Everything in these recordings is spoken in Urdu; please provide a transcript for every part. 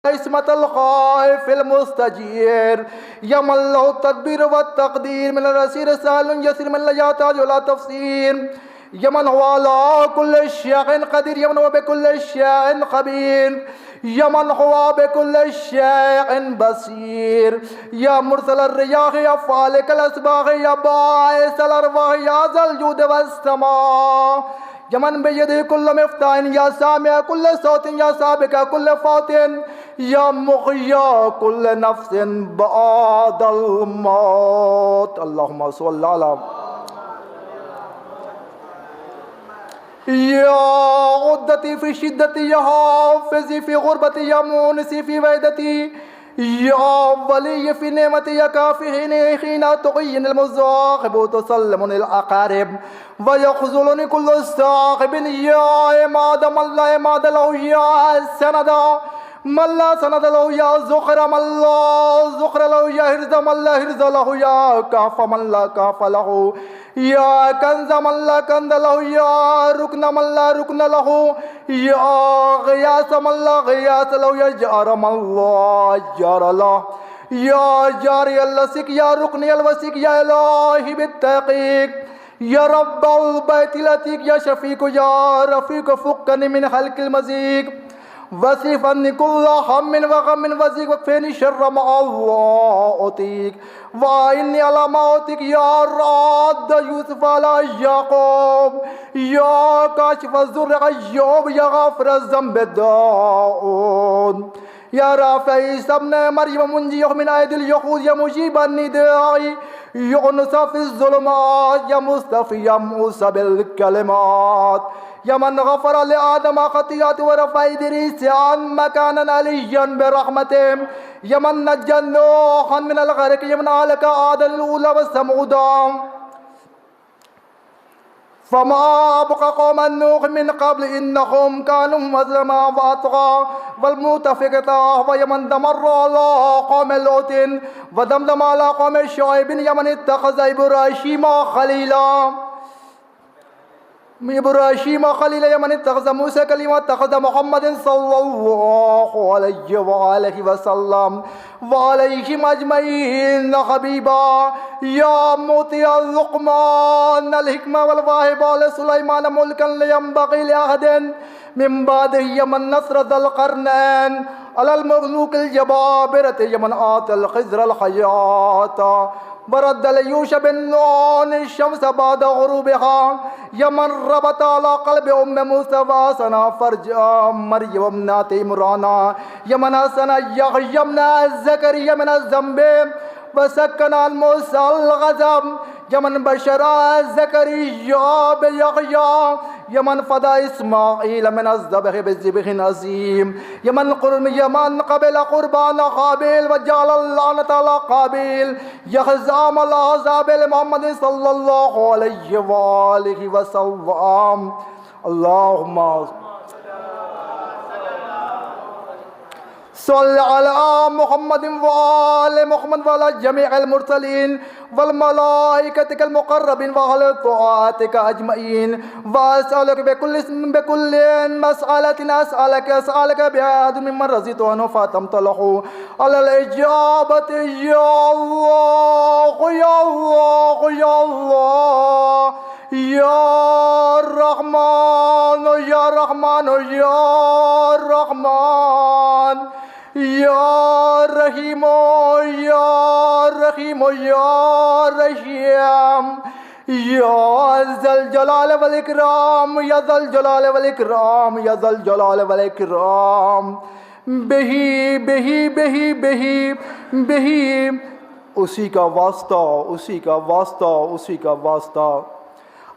اسمة الخائف المستجير يا من له التدبير والتقدير من الأسير سهل يسير من لا يحتاج إلى تفسير يا من هو على كل شيء قدير يا من هو بكل شيء خبير يا من هو بكل شيء بصير يا مرسل الرياح يا فالق الأصباح يا باعث الأرواح يا ذا الجود والسماء يا من بيده كل مفتاح يا سامع كل صوت يا سابق كل فاتن يا محيي كل نفس بعد الموت. اللهم صل على يا عدتي في شدتي يا حافظي في غربتي يا مونسي في وحدتي يا ولي في نعمتي يا كافي حين تغين المزاحب تسلمني الأقارب ويخذلني كل صاحب يا عماد من لا عماد له يا سندا من لا سند له يا زخر من لا زخر له يا هرز من لا هرز له يا كاف من لا كاف له يا كنز من لا كنز له يا ركن من لا ركن له يا غياث من لا غياث له يا جار من لا جار له يا جاري اللسك يا ركني الوسيك يا إلهي بالتحقيق يا رب البيت العتيق يا شفيق يا رفيق فكني من خلق المزيق وصف عني كل هم وغم وزيق وكفيني شر ما الله أوتيك وإني على موتك يا راد يوسف على يعقوب يا كاشف الضر أيوب يا غافر الذنب داود يا رافع ابن مريم منجيه من أيدي اليهود يا مجيب النداء يونس في الظلمات يا مصطفى يا موسى بالكلمات يا من غفر لآدم خطيئات ورفع إدريس عن مكانا عليا برحمته يا من نجى نوحا من الغرق يا من أهلك عاد الأولى والثمود فما أبقى قوم نوح من قبل إنهم كانوا مظلما وأطغى والمؤتفكة ويا من دمر على قوم لوط ودمدم على قوم شعيب يا من اتخذ إبراهيم خليلا إبراهيم خليلا يا من اتخذ موسى كليما اتخذ محمد صلى الله عليه وآله وسلم وعليهم أجمعين حبيبا يا موتي اللقمان الحكمة والواهب لسليمان ملكا لينبغي لأحد من بعده يا من نصر ذا القرنين على المملوك الجبابرة يا من آتى الخزر الحياة برد ليوش بن نون الشمس بعد غروبها يا من ربط على قلب أم موسى وحسن فرج مريم ابنة عمران يا من حسن يحيى ابن زكريا من الذنب وسكن الموسى الغضب يا من بشر زكريا بيحيى يا من فدى إسماعيل من الذبح بذبح عظيم يا من قبل قربان قابيل وجعل اللعنة على قابيل يا خزام الأحزاب لمحمد صلى الله عليه وآله وسلم. اللهم صل على محمد وآل محمد وعلى جميع المرسلين والملائكة المقربين وأهل طاعتك أجمعين وأسألك بكل اسم بكل مسألة أسألك بأحد ممن رضيت عنه فأتمت له على الإجابة يا الله يا الله يا الله يا رحمن يا رحمن يا رحمن يا رحيم يا رحيم يا رحيم يا ذا الجلال والإكرام يا ذا الجلال والإكرام يا ذا الجلال والإكرام بہی بہی بہی بہی بہی اسی کا واسطہ اسی کا واسطہ اسی کا واسطہ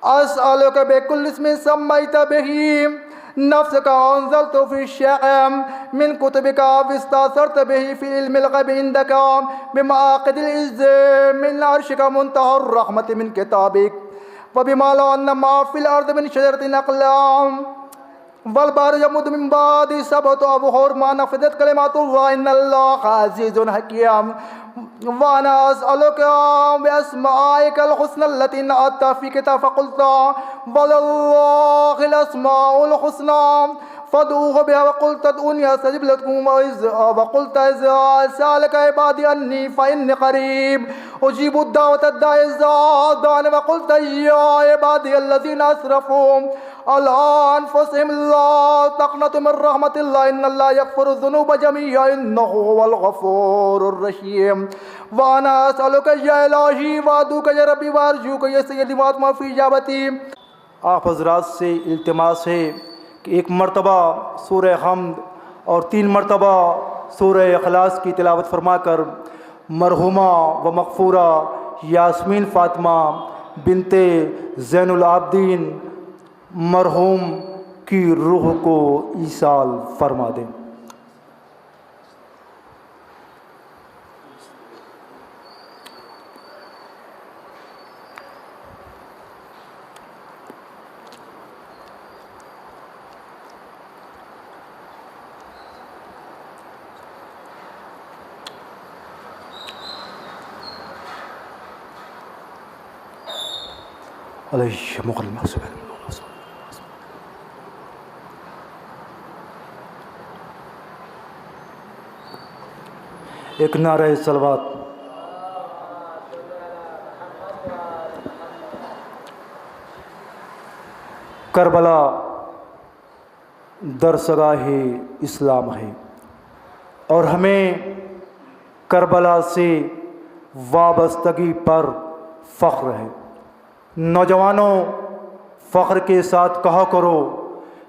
أسألك بكل اسم سميت به نفسك أنزلت في الشام من كتبك واستأثرت به في علم الغيب عندك بمعاقد العز من عرشك منتهى الرحمة من كتابك وبما لو أن ما في الأرض من شجرة أقلام والبحر يمد من بعد سبعة أبحر ما نفدت كلمات الله إن الله عزيز حكيم وأنا أسألك بأسمائك الحسنى التي نعت في كتاب فقلت ولله الأسماء الحسنى فادعوه بها وقلت ادعوني استجب لكم وقلت اذا سالك عبادي عني فاني قريب اجيب الدعوة الداعي اذا دعان وقلت يا عبادي الذين اسرفوا على انفسهم لا تقنطوا من رحمة الله ان الله يغفر الذنوب جميعا انه هو الغفور الرحيم وانا اسالك يا الهي وادعوك يا ربي وارجوك يا سيدي واتما في اجابتي. آپ حضرات سے التماس ہے کہ ایک مرتبہ سورہ حمد اور 3 مرتبہ سورہ اخلاص کی تلاوت فرما کر مرحومہ و مغفورہ یاسمین فاطمہ بنت زین العابدین مرحوم کی روح کو ایصال فرما دیں. علیہ مغل محسوب. ایک نعرہ صلوات. کربلا درسگاہ اسلام ہے اور ہمیں کربلا سے وابستگی پر فخر ہے. نوجوانوں فخر کے ساتھ کہا کرو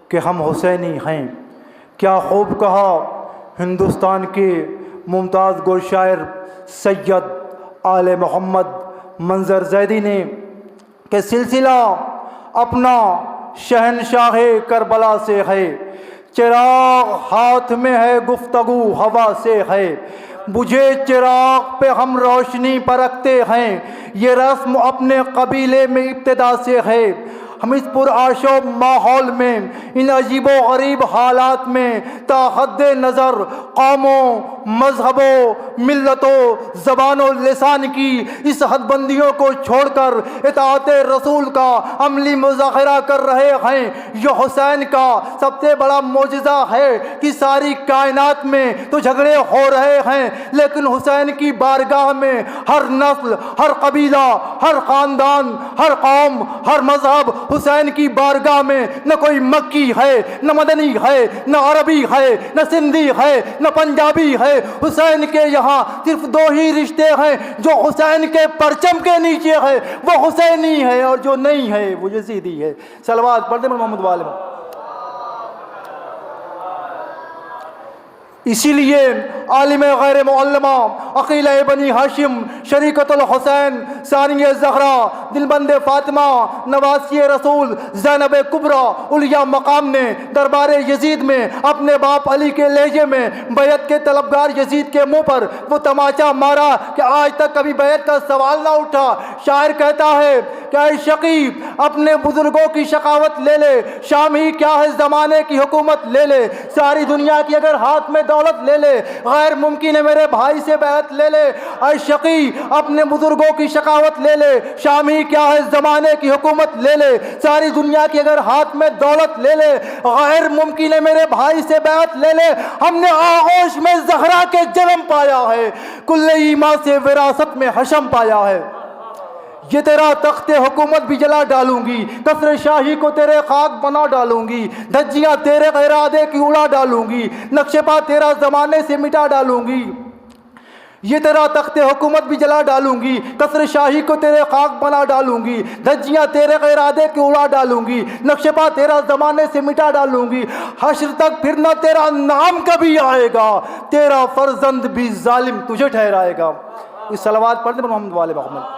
کہ ہم حسینی ہیں. کیا خوب کہا ہندوستان کے ممتاز گل شاعر سید آل محمد منظر زیدی نے کہ سلسلہ اپنا شہنشاہ کربلا سے ہے، چراغ ہاتھ میں ہے گفتگو ہوا سے ہے، بجھے چراغ پہ ہم روشنی پرکھتے ہیں، یہ رسم اپنے قبیلے میں ابتدا سے ہے. ہم اس پرآشوب ماحول میں ان عجیب و غریب حالات میں تا حد نظر قوموں، مذہبوں، ملتوں، زبان و لسان کی اس حد بندیوں کو چھوڑ کر اطاعت رسول کا عملی مظاہرہ کر رہے ہیں. یہ حسین کا سب سے بڑا معجزہ ہے کہ ساری کائنات میں تو جھگڑے ہو رہے ہیں لیکن حسین کی بارگاہ میں ہر نسل، ہر قبیلہ، ہر خاندان، ہر قوم، ہر مذہب حسین کی بارگاہ میں نہ کوئی مکی ہے، نہ مدنی ہے، نہ عربی ہے، نہ سندھی ہے، نہ پنجابی ہے. حسین کے یہاں صرف 2 ہی رشتے ہیں. جو حسین کے پرچم کے نیچے ہے وہ حسینی ہے اور جو نہیں ہے وہ یزیدی ہے. صلوات پڑھتے ہیں محمد والے. اسی لیے عالم غیر معلمہ عقیلہ بنی ہاشم شریکت الحسین ثانیہ زہرا دلبند فاطمہ نواسی رسول زینب کبریٰ علیہ مقام نے دربار یزید میں اپنے باپ علی کے لہجے میں بیعت کے طلبگار یزید کے منہ پر وہ تماچا مارا کہ آج تک کبھی بیعت کا سوال نہ اٹھا. شاعر کہتا ہے کہ اے شقیب اپنے بزرگوں کی شقاوت لے لے، شام ہی کیا ہے زمانے کی حکومت لے لے، ساری دنیا کی اگر ہاتھ میں دولت لے لے، غیر ممکن ہے میرے بھائی سے بیعت لے لے. اے شقی اپنے بزرگوں کی شقاوت لے لے، شام ہی کیا ہے زمانے کی حکومت لے لے، ساری دنیا کی اگر ہاتھ میں دولت لے لے، غیر ممکن ہے میرے بھائی سے بیعت لے لے. ہم نے آغوش میں زہرا کے جنم پایا ہے، کل ایما سے وراثت میں حشم پایا ہے. یہ تیرا تخت حکومت بھی جلا ڈالوں گی، قصر شاہی کو تیرے خاک بنا ڈالوں گی، دھجیاں تیرے ارادے کی اڑا ڈالوں گی، نقش پا تیرا زمانے سے مٹا ڈالوں گی. یہ تیرا تخت حکومت بھی جلا ڈالوں گی، قصر شاہی کو تیرے خاک بنا ڈالوں گی، دھجیاں تیرے ارادے کی اڑا ڈالوں گی، نقش پا تیرا زمانے سے مٹا ڈالوں گی. حشر تک پھر نہ تیرا نام کبھی آئے گا، تیرا فرزند بھی ظالم تجھے ٹھہرائے گا. اس صلوات پڑھتے ہیں محمد والے محمد.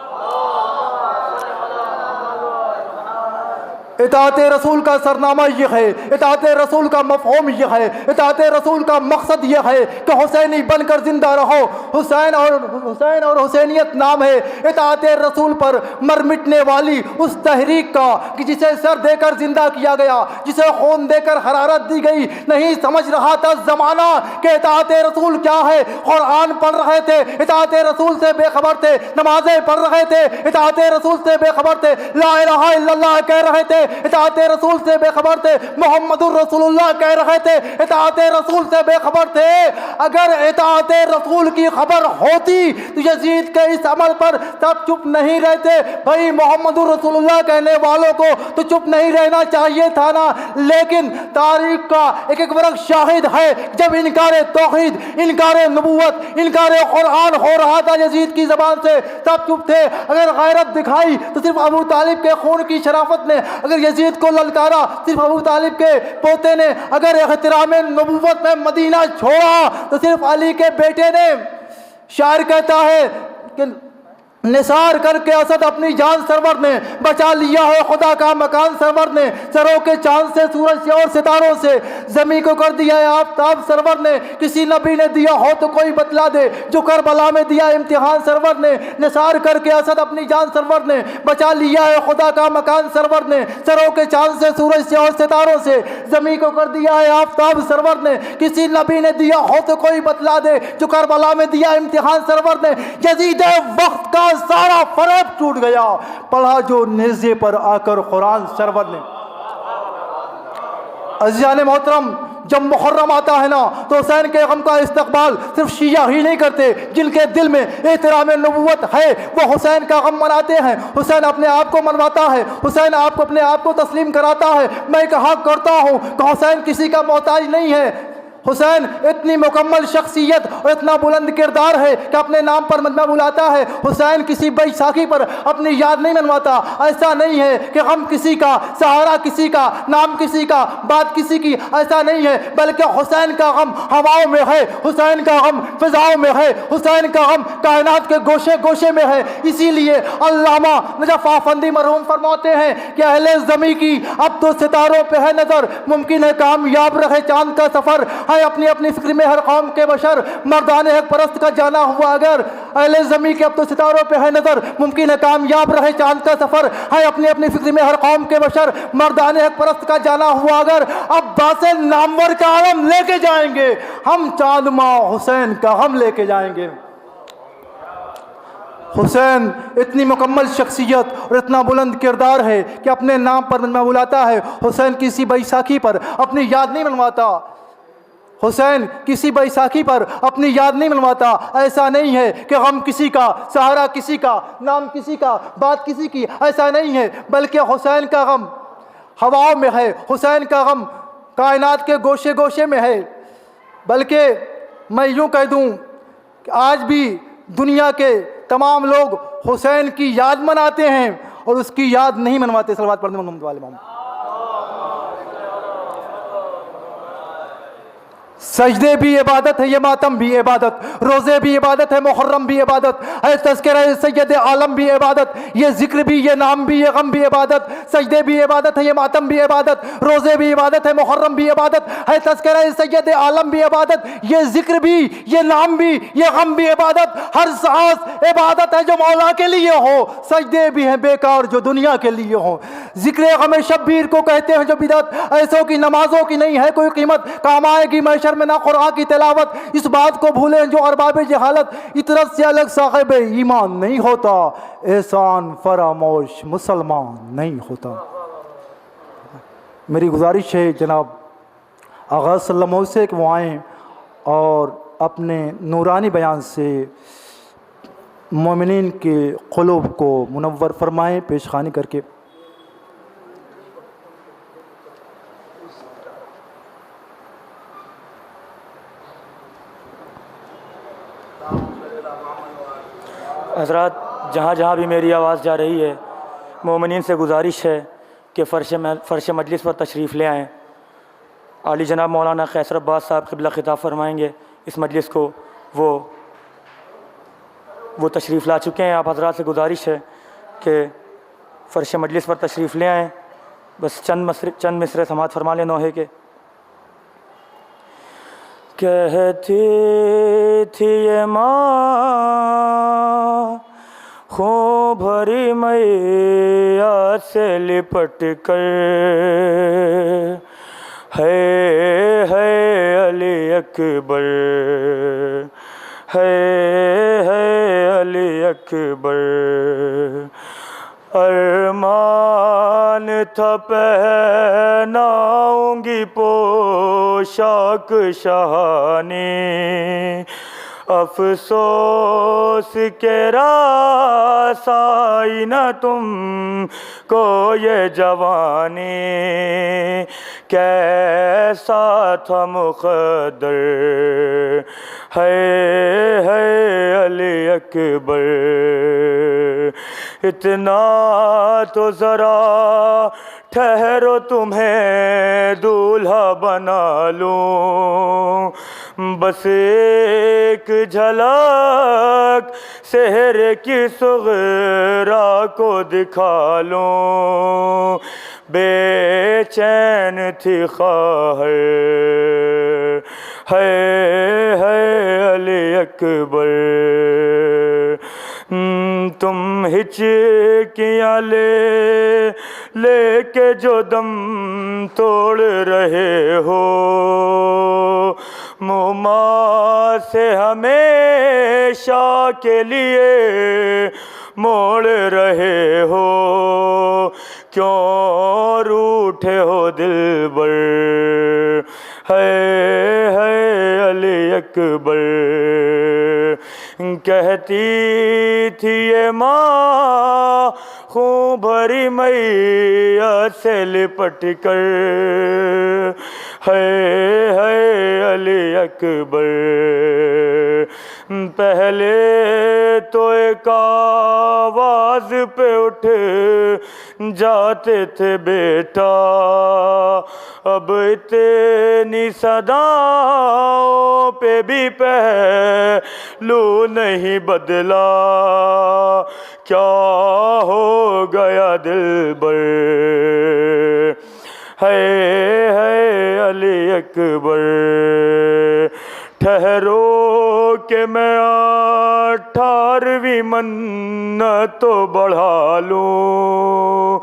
اطاعت رسول کا سرنامہ یہ ہے، اطاعت رسول کا مفہوم یہ ہے، اطاعت رسول کا مقصد یہ ہے کہ حسینی بن کر زندہ رہو. حسین اور حسینیت نام ہے اطاعت رسول پر مر مٹنے والی اس تحریک کا کہ جسے سر دے کر زندہ کیا گیا، جسے خون دے کر حرارت دی گئی. نہیں سمجھ رہا تھا زمانہ کہ اطاعت رسول کیا ہے. قرآن پڑھ رہے تھے، اطاعت رسول سے بے خبر تھے، نمازیں پڑھ رہے تھے، اطاعت رسول سے بے خبر تھے، لا الہ الا اللہ کہہ رہے تھے، اطاعت رسول سے بے خبر تھے، محمد الرسول اللہ کہہ رہے تھے اطاعت رسول سے بے خبر تھے۔ اگر اطاعت رسول کی خبر ہوتی تو یزید کے اس عمل پر تب چپ نہیں رہتے۔ بھائی محمد الرسول اللہ کہنے والوں کو تو چپ نہیں رہنا چاہیے تھا نا، لیکن تاریخ کا ایک ایک ورق شاہد ہے جب انکار توحید، انکار نبوت، انکار قرآن ہو رہا تھا یزید کی زبان سے تب چپ تھے۔ اگر غیرت دکھائی تو صرف ابو طالب کے خون کی شرافت نے، اگر یزید کو للکارا صرف ابو طالب کے پوتے نے، اگر احترام نبوت میں مدینہ چھوڑا تو صرف علی کے بیٹے نے۔ شاعر کہتا ہے کہ نثار کر کے اسد اپنی جان سرور نے، بچا لیا ہے خدا کا مکان سرور نے، سروں کے چاند سے سورج سے اور ستاروں سے، زمین کو کر دیا ہے آفتاب سرور نے، کسی نبی نے دیا ہو تو کوئی بتلا دے جو کربلا میں دیا امتحان سرور نے۔ نثار کر کے اسد اپنی جان سرور نے، بچا لیا ہے خدا کا مکان سرور نے، سروں کے چاند سے سورج سے اور ستاروں سے، زمین کو کر دیا ہے آفتاب سرور نے، کسی نبی نے دیا ہو تو کوئی بتلا دے جو کربلا میں دیا امتحان سرور نے۔ یزید وقت کا سارا فریب ٹوٹ گیا، پڑھا جو نیزے پر آ کر قرآن سرور نے۔ عزیزان محترم، جب محرم آتا ہے نا تو حسین کے غم کا استقبال صرف شیعہ ہی نہیں کرتے، جن کے دل میں احترام نبوت ہے وہ حسین کا غم مناتے ہیں۔ حسین اپنے آپ کو منواتا ہے، حسین آپ کو اپنے آپ کو تسلیم کراتا ہے۔ میں کہا کرتا ہوں کہ حسین کسی کا محتاج نہیں ہے۔ حسین اتنی مکمل شخصیت اور اتنا بلند کردار ہے کہ اپنے نام پر مجمع بلاتا ہے۔ حسین کسی بیساکھی پر اپنی یاد نہیں منواتا۔ ایسا نہیں ہے کہ غم کسی کا، سہارا کسی کا، نام کسی کا، بات کسی کی، ایسا نہیں ہے، بلکہ حسین کا غم ہواؤں میں ہے، حسین کا غم فضاؤں میں ہے، حسین کا غم کائنات کے گوشے گوشے میں ہے۔ اسی لیے علامہ نجف افندی مرحوم فرماتے ہیں کہ اہل زمیں کی اب تو ستاروں پہ ہے نظر، ممکن ہے کامیاب رہے چاند کا سفر، ہے اپنی اپنی فکر میں ہر قوم کے بشر، مردان حق پرست کا جانا ہوا اگر، اہل زمیں کے اب تو ستاروں پہ ہے نظر، ممکن ہے کامیاب رہے چاند کا سفر، ہے اپنی اپنی فکر میں ہر قوم کے بشر، مردان حق پرست کا جانا ہوا اگر، عباس نامور کا علم لے کے جائیں گے ہم، چاند ماں حسین کا غم لے کے جائیں گے۔ حسین اتنی مکمل شخصیت اور اتنا بلند کردار ہے کہ اپنے نام پر مجمع بلاتا ہے۔ حسین کسی بیساکھی پر اپنی یاد نہیں منواتا، حسین کسی بیساکھی پر اپنی یاد نہیں منواتا۔ ایسا نہیں ہے کہ غم کسی کا، سہارا کسی کا، نام کسی کا، بات کسی کی، ایسا نہیں ہے، بلکہ حسین کا غم ہواؤں میں ہے، حسین کا غم کائنات کے گوشے گوشے میں ہے۔ بلکہ میں یوں کہہ دوں کہ آج بھی دنیا کے تمام لوگ حسین کی یاد مناتے ہیں اور اس کی یاد نہیں منواتے۔ صلوات پڑھنے محمد والے محمد۔ سجدے بھی عبادت ہے، یہ ماتم بھی عبادت، روزے بھی عبادت ہے، محرم بھی عبادت ہے، تذکرہ سید عالم بھی عبادت، یہ ذکر بھی، یہ نام بھی، یہ غم بھی عبادت، سجدے بھی عبادت ہے، یہ ماتم بھی عبادت، روزے بھی عبادت ہے، محرم بھی عبادت ہے، تذکرہ سید عالم بھی عبادت، یہ ذکر بھی، یہ نام بھی، یہ غم بھی عبادت، ہر سانس عبادت ہے جو مولا کے لیے ہو، سجدے بھی ہیں بیکار جو دنیا کے لیے ہوں۔ ذکر غم شبیر کو کہتے ہیں جو بدعت، ایسوں کی نمازوں کی نہیں ہے کوئی قیمت، کام آئے گی محشر میں نہ قرآن کی تلاوت، اس بات کو بھولیں جو ارباب جہالت، اطرت سے الگ صاحب ایمان نہیں ہوتا، احسان فراموش مسلمان نہیں ہوتا۔ میری گزارش ہے جناب آغا صلی اللہ علیہ وسلم سے کہ وہ آئیں اور اپنے نورانی بیان سے مومنین کے قلوب کو منور فرمائیں پیشخانی کر کے۔ حضرات، جہاں جہاں بھی میری آواز جا رہی ہے، مومنین سے گزارش ہے کہ فرش مجلس پر تشریف لے آئیں۔ عالی جناب مولانا قیصر عباس صاحب قبلہ خطاب فرمائیں گے اس مجلس کو، وہ تشریف لا چکے ہیں۔ آپ حضرات سے گزارش ہے کہ فرش مجلس پر تشریف لے آئیں۔ بس چند مصرے سماعت فرما لیں نوحے کے۔ کہتی تھی یہ ماں خوں بھری میاں سے لپٹ کر، ہے علی اکبر، ہے علی اکبر، ارمان تھا پہناؤں گی پوشاک شاہانی، افسوس کے راس آئی نہ تم کو یہ جوانی، کیسا تھا مقدر ہے علی اکبر، اتنا تو ذرا ٹھہرو تمہیں دولہا بنا لوں، بس ایک جھلک سحر کی صغرا کو دکھا لوں، بے چین تھی خواہر ہے علی اکبر، تم ہچکیاں لے کے جو دم توڑ رہے ہو، موما سے ہمیشہ کے لیے موڑ رہے ہو، کیوں روٹھے ہو دلبر ہے علی اکبر، کہتی تھی یہ ماں خون بھری میت سے لپٹ کر ہے علی اکبر، پہلے تو ایک آواز پہ اٹھ جاتے تھے بیٹا، اب اتنی صداؤں پہ بھی پہلو نہیں بدلا، کیا ہو گیا دلبر ہے علی اکبر، ٹھہرو کہ میں 18ویں منت تو بڑھا لوں،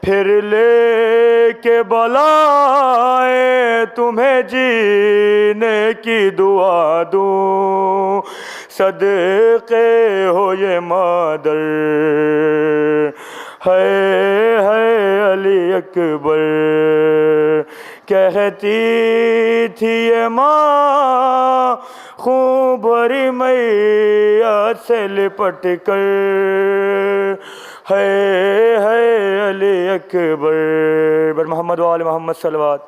پھر لے کے بلائیں تمہیں جینے کی دعا دوں، صدقے ہو یہ مادر ہے علی اکبر، کہتی تھی یہ ماں خون بھری میت سے لپٹ کر ہے علی اکبر، بر محمد و آل محمد صلوات۔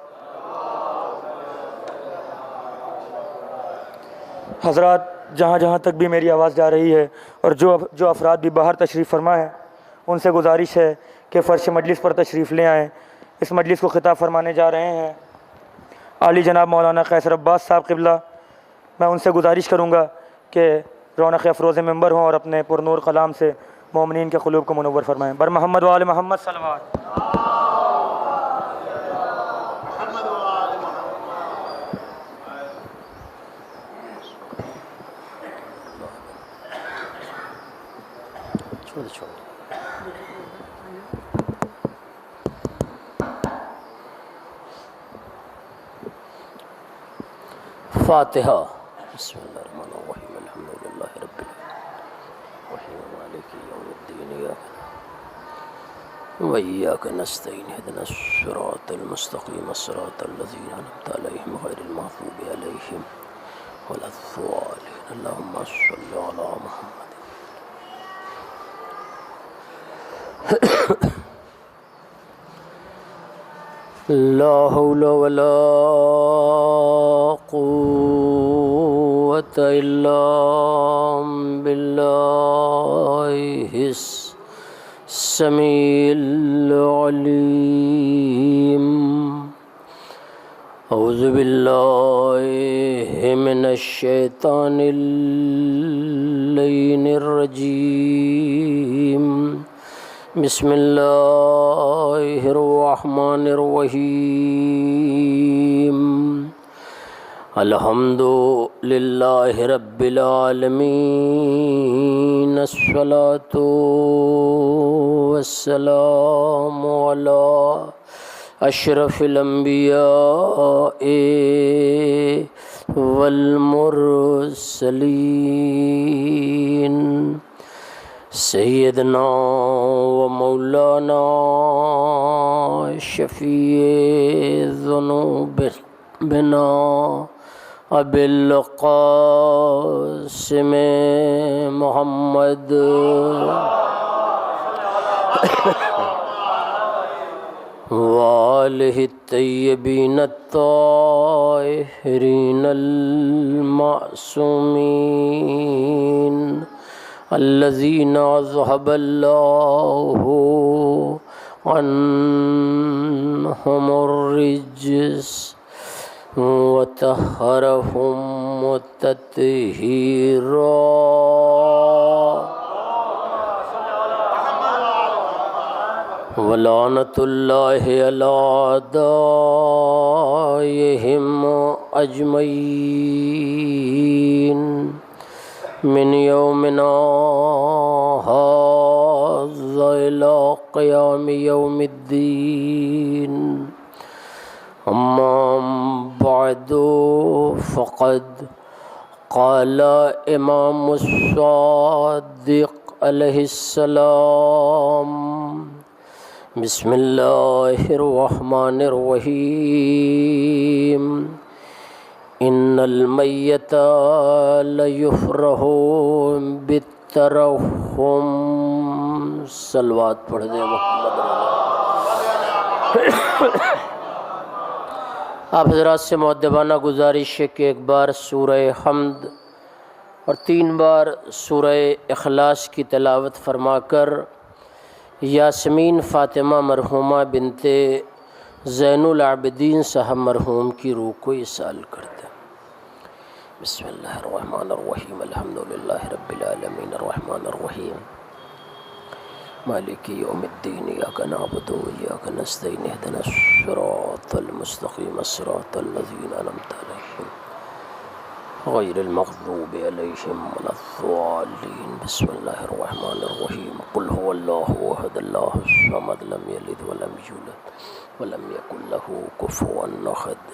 حضرات، جہاں جہاں تک بھی میری آواز جا رہی ہے اور جو افراد بھی باہر تشریف فرما ہے، ان سے گزارش ہے کہ فرش مجلس پر تشریف لے آئیں۔ اس مجلس کو خطاب فرمانے جا رہے ہیں عالی جناب مولانا قیصر عباس صاحب قبلہ۔ میں ان سے گزارش کروں گا کہ رونق افروز ممبر ہوں اور اپنے پرنور کلام سے مومنین کے قلوب کو منور فرمائیں۔ بر محمد و آل محمد صلوات۔ فاتحہ۔ بسم اللہ الرحمن الرحیم، الحمد للہ رب العالمین، مالک یوم الدین، وإیاک نستعین، اہدنا الصراط المستقیم، صراط الذین انعمت علیہم غیر المغضوب علیہم ولا الضالین، اللہم صل علی محمد۔ لا حول ولا قوة إلا بالله السميع العليم، أعوذ بالله من الشيطان اللعين الرجيم، بسم اللہ الرحمن الرحیم، الحمد للہ رب العالمین، الصلاۃ والسلام علی اشرف الانبیاء والمرسلین، سیدنا و مولانا شفیع ذنوبنا ابی القاسم محمد وآلہ الطیبین الطاہرین المعصومین الذین اذھب اللہ عنہم الرجس وطہرہم تطہیرا ولعنۃ اللہ علی اعدائہم اجمعین من یومنا ھذا الی قیام یوم الدین اما بعد فقد قال امام الصادق علیہ السلام بسم اللہ الرحمن الرحیم ان المیت لیفرح بالترحم صلوات پڑھ دیں محمد۔ آپ حضرات سے مؤدبانہ گزارش ہے کہ ایک بار سورہ حمد اور 3 بار سورہ اخلاص کی تلاوت فرما کر یاسمین فاطمہ مرحومہ بنت زین العابدین صاحب مرحوم کی روح کو ایصال کرتے ہیں۔ بسم اللہ الرحمن الرحیم الحمدللہ رب العالمین الرحمن الرحیم مالک یوم الدین ایاک نعبد و ایاک نستعین اہدنا الصراط المستقیم صراط الذین انعمت علیہم غیر المغضوب علیہم ولا الضالین۔ بسم اللہ الرحمن الرحیم قل هو اللہ احد اللہ الصمد لم یلد ولم یولد ولم یکن له کفوا احد۔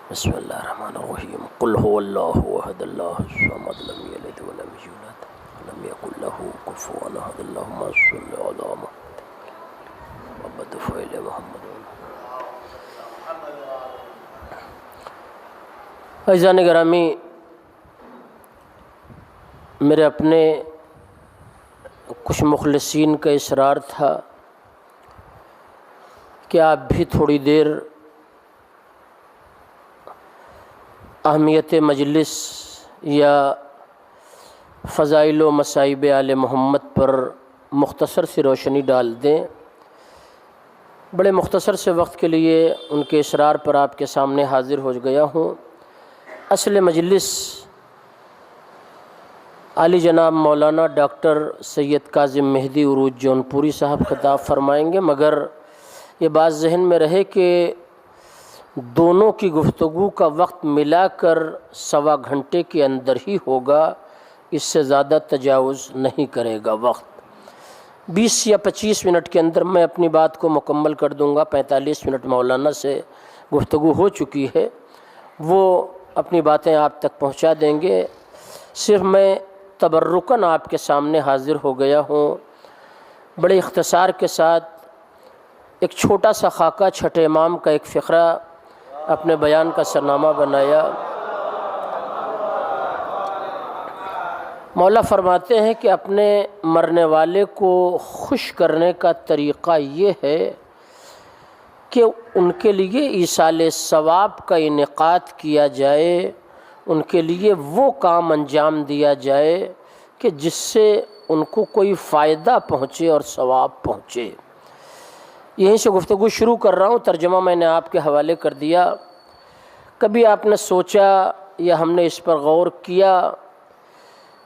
بسم اللہ الرحمن الرحیم قل هو اللہ احد اللہ الصمد لم یلد ولم یولد ولم یکن له کفوا احد۔ اللہم صل علی محمد فعل محمد۔ عزیزان گرامی، میرے اپنے کچھ مخلصین کا اصرار تھا کہ آپ بھی تھوڑی دیر اہمیت مجلس یا فضائل و مصائب آل محمد پر مختصر سی روشنی ڈال دیں۔ بڑے مختصر سے وقت کے لیے ان کے اصرار پر آپ کے سامنے حاضر ہو گیا ہوں۔ اصل مجلس عالی جناب مولانا ڈاکٹر سید کاظم مہدی عروج جونپوری صاحب خطاب فرمائیں گے، مگر یہ بات ذہن میں رہے کہ دونوں کی گفتگو کا وقت ملا کر 1.25 گھنٹے کے اندر ہی ہوگا، اس سے زیادہ تجاوز نہیں کرے گا وقت۔ 20 یا 25 منٹ کے اندر میں اپنی بات کو مکمل کر دوں گا۔ 45 منٹ مولانا سے گفتگو ہو چکی ہے، وہ اپنی باتیں آپ تک پہنچا دیں گے۔ صرف میں تبرکاً آپ کے سامنے حاضر ہو گیا ہوں، بڑے اختصار کے ساتھ ایک چھوٹا سا خاکہ چھٹے امام کا ایک فقرہ اپنے بیان کا سرنامہ بنایا۔ مولا فرماتے ہیں کہ اپنے مرنے والے کو خوش کرنے کا طریقہ یہ ہے کہ ان کے لیے ایصال ثواب کا انعقاد کیا جائے، ان کے لیے وہ کام انجام دیا جائے کہ جس سے ان کو کوئی فائدہ پہنچے اور ثواب پہنچے۔ یہیں سے گفتگو شروع کر رہا ہوں، ترجمہ میں نے آپ کے حوالے کر دیا۔ کبھی آپ نے سوچا یا ہم نے اس پر غور کیا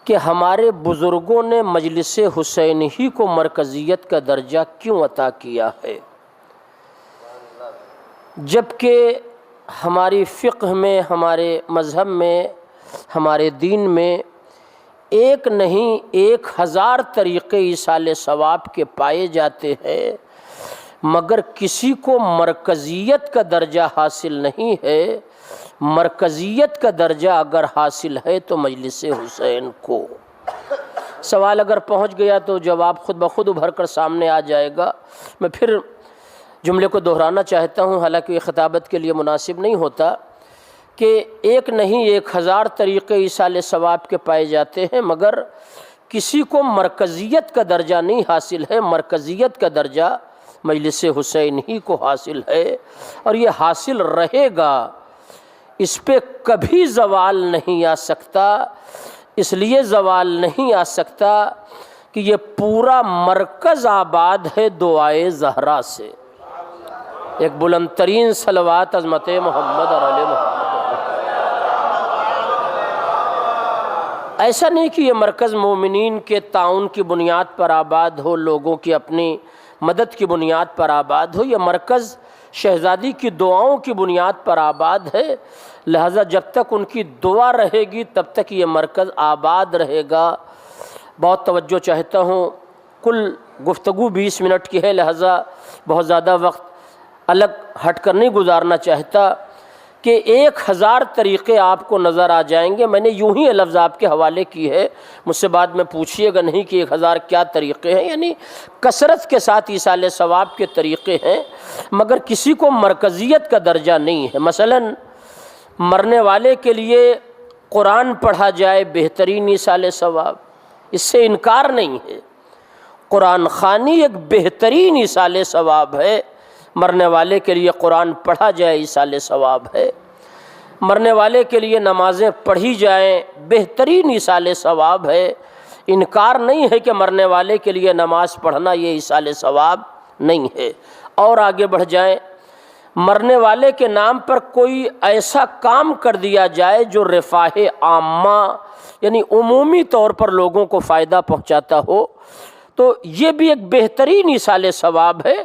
کہ ہمارے بزرگوں نے مجلس حسین ہی کو مرکزیت کا درجہ کیوں عطا کیا ہے، جبکہ ہماری فقہ میں، ہمارے مذہب میں، ہمارے دین میں ایک نہیں 1000 طریقے ایصال ثواب کے پائے جاتے ہیں، مگر کسی کو مرکزیت کا درجہ حاصل نہیں ہے۔ مرکزیت کا درجہ اگر حاصل ہے تو مجلس حسین کو۔ سوال اگر پہنچ گیا تو جواب خود بخود ابھر کر سامنے آ جائے گا۔ میں پھر جملے کو دہرانا چاہتا ہوں، حالانکہ یہ خطابت کے لیے مناسب نہیں ہوتا، کہ ایک نہیں 1000 طریقے ایصال ثواب کے پائے جاتے ہیں، مگر کسی کو مرکزیت کا درجہ نہیں حاصل ہے، مرکزیت کا درجہ مجلس حسین ہی کو حاصل ہے، اور یہ حاصل رہے گا، اس پہ کبھی زوال نہیں آ سکتا۔ اس لیے زوال نہیں آ سکتا کہ یہ پورا مرکز آباد ہے دعائے زہرا سے۔ ایک بلند ترین صلوات عظمت محمد اور آل محمد۔ ایسا نہیں کہ یہ مرکز مومنین کے تعاون کی بنیاد پر آباد ہو، لوگوں کی اپنی مدد کی بنیاد پر آباد ہو، یہ مرکز شہزادی کی دعاؤں کی بنیاد پر آباد ہے، لہذا جب تک ان کی دعا رہے گی تب تک یہ مرکز آباد رہے گا۔ بہت توجہ چاہتا ہوں، کل گفتگو 20 منٹ کی ہے، لہذا بہت زیادہ وقت الگ ہٹ کر نہیں گزارنا چاہتا، کہ 1000 طریقے آپ کو نظر آ جائیں گے۔ میں نے یوں ہی یہ لفظ آپ کے حوالے کی ہے، مجھ سے بعد میں پوچھیے گا نہیں کہ 1000 کیا طریقے ہیں، یعنی کثرت کے ساتھ ایصال ثواب کے طریقے ہیں، مگر کسی کو مرکزیت کا درجہ نہیں ہے۔ مثلاً مرنے والے کے لیے قرآن پڑھا جائے، بہترین ایصال ثواب، اس سے انکار نہیں ہے۔ قرآن خوانی ایک بہترین ایصال ثواب ہے، مرنے والے کے لیے قرآن پڑھا جائے ایصال ثواب ہے۔ مرنے والے کے لیے نمازیں پڑھی جائیں، بہترین ایصال ثواب ہے۔ انکار نہیں ہے کہ مرنے والے کے لیے نماز پڑھنا یہ ایصال ثواب نہیں ہے۔ اور آگے بڑھ جائیں، مرنے والے کے نام پر کوئی ایسا کام کر دیا جائے جو رفاہ عامہ یعنی عمومی طور پر لوگوں کو فائدہ پہنچاتا ہو، تو یہ بھی ایک بہترین ایصال ثواب ہے،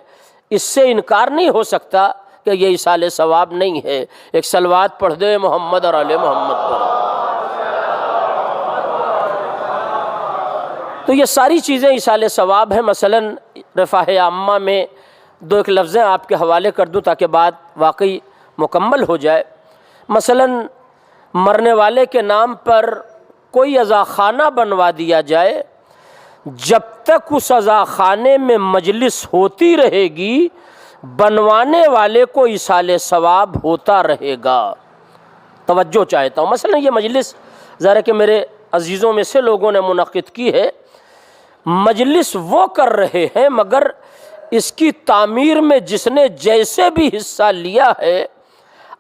اس سے انکار نہیں ہو سکتا کہ یہ ایصال ثواب نہیں ہے۔ ایک صلوات پڑھ دے محمد اور آل محمد پر۔ تو یہ ساری چیزیں ایصال ثواب ہیں۔ مثلاً رفاہ عامہ میں دو ایک لفظیں آپ کے حوالے کر دوں تاکہ بات واقعی مکمل ہو جائے۔ مثلاً مرنے والے کے نام پر کوئی عزاخانہ بنوا دیا جائے، جب تک اس عزاخانے میں مجلس ہوتی رہے گی بنوانے والے کو ایصال ثواب ہوتا رہے گا۔ توجہ چاہتا ہوں، مثلا یہ مجلس ذرا کہ میرے عزیزوں میں سے لوگوں نے منعقد کی ہے، مجلس وہ کر رہے ہیں، مگر اس کی تعمیر میں جس نے جیسے بھی حصہ لیا ہے،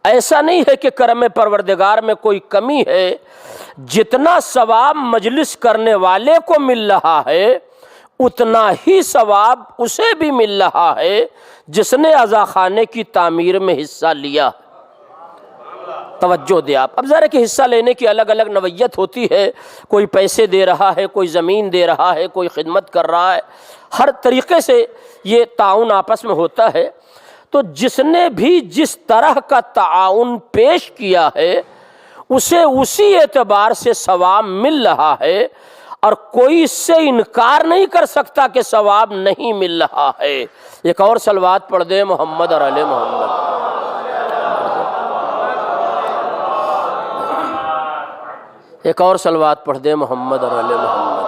ایسا نہیں ہے کہ کرم پروردگار میں کوئی کمی ہے، جتنا ثواب مجلس کرنے والے کو مل رہا ہے اتنا ہی ثواب اسے بھی مل رہا ہے جس نے عزاخانے کی تعمیر میں حصہ لیا۔ توجہ دے آپ۔ اب ذرا کہ حصہ لینے کی الگ الگ نوعیت ہوتی ہے، کوئی پیسے دے رہا ہے، کوئی زمین دے رہا ہے، کوئی خدمت کر رہا ہے، ہر طریقے سے یہ تعاون آپس میں ہوتا ہے۔ تو جس نے بھی جس طرح کا تعاون پیش کیا ہے اسے اسی اعتبار سے ثواب مل رہا ہے، اور کوئی اس سے انکار نہیں کر سکتا کہ ثواب نہیں مل رہا ہے۔ ایک اور صلوات پڑھ دے محمد اور آل محمد۔ ایک اور صلوات پڑھ دے محمد اور آل محمد۔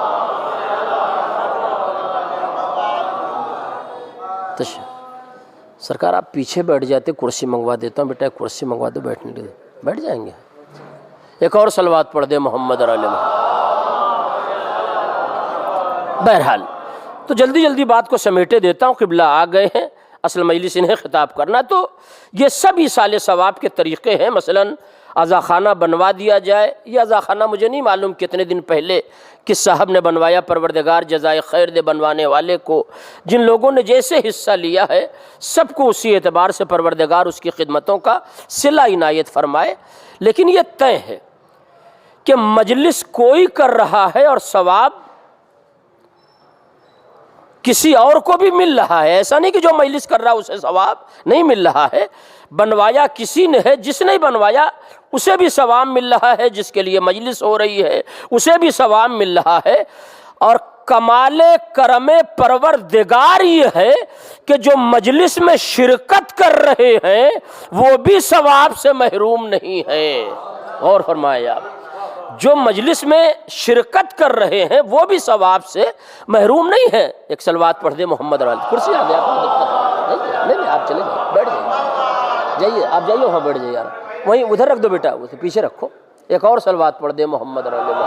سرکار آپ پیچھے بیٹھ جاتے، کرسی منگوا دیتا ہوں، بیٹا کرسی منگوا دو بیٹھنے کے لیے، بیٹھ جائیں گے۔ ایک اور صلوات پڑھ دے محمد اور آل محمد۔ بہرحال تو جلدی جلدی بات کو سمیٹے دیتا ہوں، قبلہ آ گئے ہیں، اصل مجلس انہیں خطاب کرنا۔ تو یہ سب ایصال ثواب کے طریقے ہیں۔ مثلاً عزاخانہ بنوا دیا جائے، یہ عزاخانہ مجھے نہیں معلوم کتنے دن پہلے کس صاحب نے بنوایا، پروردگار جزائے خیر دے بنوانے والے کو، جن لوگوں نے جیسے حصہ لیا ہے سب کو اسی اعتبار سے پروردگار اس کی خدمتوں کا صلہ عنایت فرمائے۔ لیکن یہ طے ہے کہ مجلس کوئی کر رہا ہے اور ثواب کسی اور کو بھی مل رہا ہے، ایسا نہیں کہ جو مجلس کر رہا اسے ثواب نہیں مل رہا ہے، بنوایا کسی نے ہے، جس نے بنوایا اسے بھی ثواب مل رہا ہے، جس کے لیے مجلس ہو رہی ہے اسے بھی ثواب مل رہا ہے۔ اور کمال کرم پروردگار یہ ہے کہ جو مجلس میں شرکت کر رہے ہیں وہ بھی ثواب سے محروم نہیں ہیں۔ غور فرمائے آپ، جو مجلس میں شرکت کر رہے ہیں وہ بھی ثواب سے محروم نہیں ہے۔ ایک صلوات پڑھ دے محمد علیہ۔ کرسی آ گیا آپ کو دقت ہے؟ نہیں آپ چلے جائیں، بیٹھ جائیے، آپ جائیے وہاں بیٹھ جائیے یار، وہیں ادھر رکھ دو بیٹا، اسے پیچھے رکھو۔ ایک اور صلوات پڑھ دے محمد علیہ محمد۔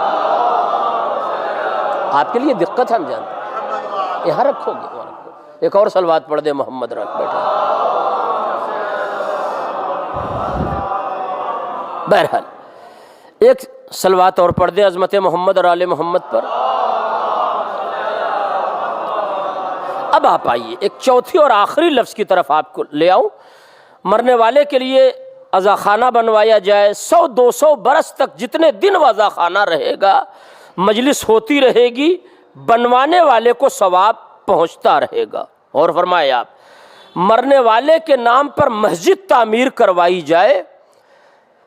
آپ کے لیے دقت ہے ہم جانتے ہیں، یہاں رکھو گے وہاں رکھو۔ ایک اور صلوات پڑھ دے محمد علیہ بیٹھا۔ بہرحال ایک صلوات اور پڑھ دے عظمت محمد اور آل محمد پر۔ اب آپ آئیے ایک چوتھی اور آخری لفظ کی طرف آپ کو لے آؤں۔ مرنے والے کے لیے عزا خانہ بنوایا جائے، 100-200 برس تک جتنے دن وہ عزا خانہ رہے گا مجلس ہوتی رہے گی، بنوانے والے کو ثواب پہنچتا رہے گا۔ اور فرمائے آپ مرنے والے کے نام پر مسجد تعمیر کروائی جائے،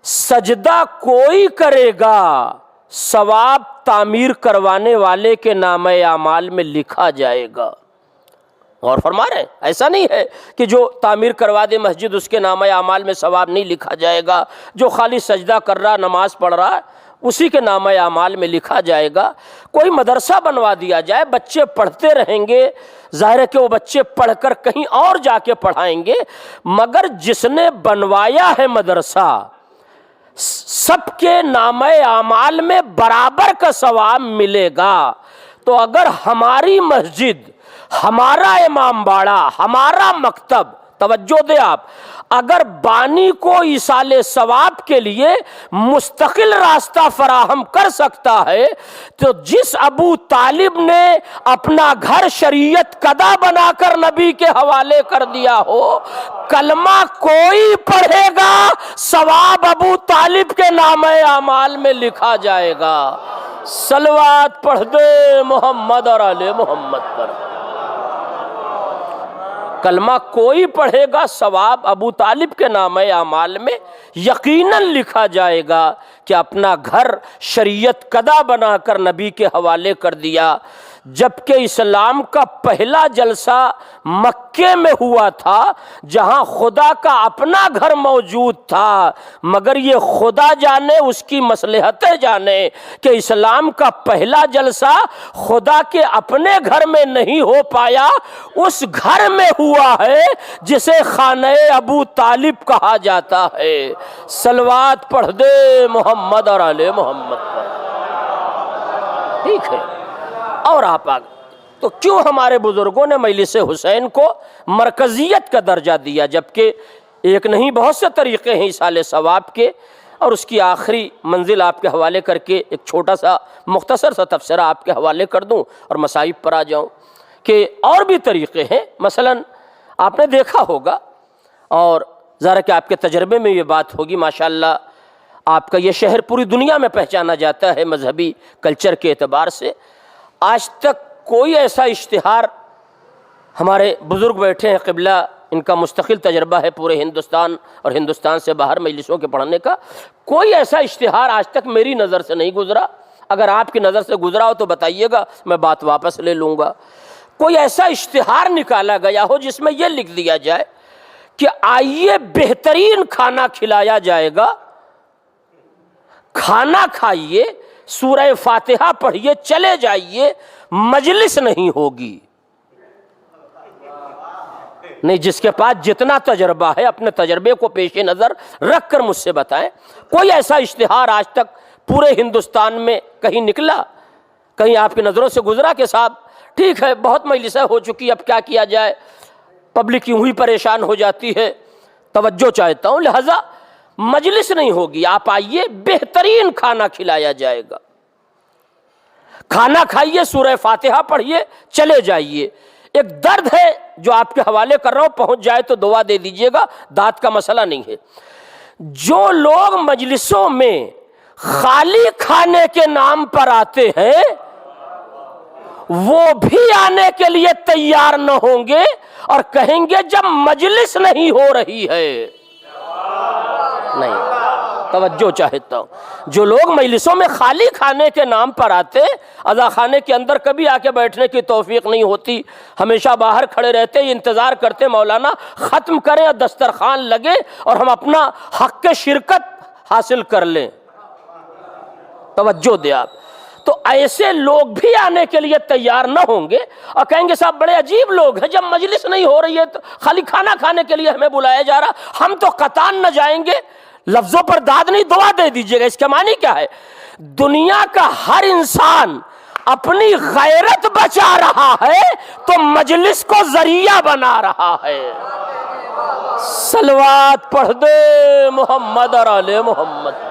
سجدہ کوئی کرے گا ثواب تعمیر کروانے والے کے نامہ اعمال میں لکھا جائے گا۔ اور فرما رہے ہیں ایسا نہیں ہے کہ جو تعمیر کروا دے مسجد اس کے نامہ اعمال میں ثواب نہیں لکھا جائے گا، جو خالی سجدہ کر رہا نماز پڑھ رہا اسی کے نامہ اعمال میں لکھا جائے گا۔ کوئی مدرسہ بنوا دیا جائے، بچے پڑھتے رہیں گے، ظاہر ہے کہ وہ بچے پڑھ کر کہیں اور جا کے پڑھائیں گے، مگر جس نے بنوایا ہے مدرسہ سب کے نامہ اعمال میں برابر کا ثواب ملے گا۔ تو اگر ہماری مسجد، ہمارا امام باڑہ، ہمارا مکتب، توجہ دے آپ، اگر بانی کو ایصال ثواب کے لیے مستقل راستہ فراہم کر سکتا ہے تو جس ابو طالب نے اپنا گھر شریعت کدا بنا کر نبی کے حوالے کر دیا ہو، کلمہ کوئی پڑھے گا ثواب ابو طالب کے نامہ اعمال میں لکھا جائے گا۔ صلوات پڑھ دے محمد اور آل محمد پر۔ کلمہ کوئی پڑھے گا ثواب ابو طالب کے نامہ اعمال میں یقیناً لکھا جائے گا کہ اپنا گھر شریعت کدا بنا کر نبی کے حوالے کر دیا۔ جبکہ اسلام کا پہلا جلسہ مکے میں ہوا تھا جہاں خدا کا اپنا گھر موجود تھا، مگر یہ خدا جانے اس کی مصلحتیں جانے کہ اسلام کا پہلا جلسہ خدا کے اپنے گھر میں نہیں ہو پایا، اس گھر میں ہوا ہے جسے خانہ ابو طالب کہا جاتا ہے۔ صلوات پڑھ دے محمد اور آل محمد پر۔ ٹھیک ہے، اور آپ آگے تو کیوں ہمارے بزرگوں نے مجلس حسین کو مرکزیت کا درجہ دیا، جبکہ ایک نہیں بہت سے طریقے ہیں ایصال ثواب کے، اور اس کی آخری منزل آپ کے حوالے کر کے ایک چھوٹا سا مختصر سا تبصرہ آپ کے حوالے کر دوں اور مصائب پر آ جاؤں کہ اور بھی طریقے ہیں۔ مثلا آپ نے دیکھا ہوگا اور ذرا کہ آپ کے تجربے میں یہ بات ہوگی، ماشاءاللہ آپ کا یہ شہر پوری دنیا میں پہچانا جاتا ہے مذہبی کلچر کے اعتبار سے۔ آج تک کوئی ایسا اشتہار، ہمارے بزرگ بیٹھے ہیں قبلہ، ان کا مستقل تجربہ ہے پورے ہندوستان اور ہندوستان سے باہر مجلسوں کے پڑھنے کا، کوئی ایسا اشتہار آج تک میری نظر سے نہیں گزرا۔ اگر آپ کی نظر سے گزرا ہو تو بتائیے گا، میں بات واپس لے لوں گا۔ کوئی ایسا اشتہار نکالا گیا ہو جس میں یہ لکھ دیا جائے کہ آئیے بہترین کھانا کھلایا جائے گا، کھانا کھائیے، سورہ فاتحہ پڑھیے، چلے جائیے، مجلس نہیں ہوگی۔ نہیں، جس کے پاس جتنا تجربہ ہے اپنے تجربے کو پیش نظر رکھ کر مجھ سے بتائیں، کوئی ایسا اشتہار آج تک پورے ہندوستان میں کہیں نکلا، کہیں آپ کی نظروں سے گزرا کہ صاحب ٹھیک ہے بہت مجلسیں ہو چکی، اب کیا کیا جائے، پبلک یوں ہی پریشان ہو جاتی ہے، توجہ چاہتا ہوں، لہذا مجلس نہیں ہوگی، آپ آئیے، بہترین کھانا کھلایا جائے گا، کھانا کھائیے، سورہ فاتحہ پڑھیے، چلے جائیے۔ ایک درد ہے جو آپ کے حوالے کر رہا ہوں، پہنچ جائے تو دعا دے دیجئے گا، دانت کا مسئلہ نہیں ہے۔ جو لوگ مجلسوں میں خالی کھانے کے نام پر آتے ہیں وہ بھی آنے کے لیے تیار نہ ہوں گے اور کہیں گے جب مجلس نہیں ہو رہی ہے۔ نہیں، توجہ چاہتا ہوں، جو لوگ مجلسوں میں خالی کھانے کے نام پر آتے، عزا خانے کے اندر کبھی آ کے بیٹھنے کی توفیق نہیں ہوتی، ہمیشہ باہر کھڑے رہتے، انتظار کرتے مولانا ختم کریں اور دسترخوان لگے اور ہم اپنا حق شرکت حاصل کر لیں۔ توجہ دے آپ. تو ایسے لوگ بھی آنے کے لیے تیار نہ ہوں گے اور کہیں گے صاحب بڑے عجیب لوگ ہیں، جب مجلس نہیں ہو رہی ہے تو خالی کھانا کھانے کے لیے ہمیں بلایا جا رہا، ہم تو قطعاً نہ جائیں گے. لفظوں پر داد نہیں، دعا دے دیجئے گا. اس کا معنی کیا ہے؟ دنیا کا ہر انسان اپنی غیرت بچا رہا ہے تو مجلس کو ذریعہ بنا رہا ہے. صلوات پڑھ دے محمد اور آل محمد.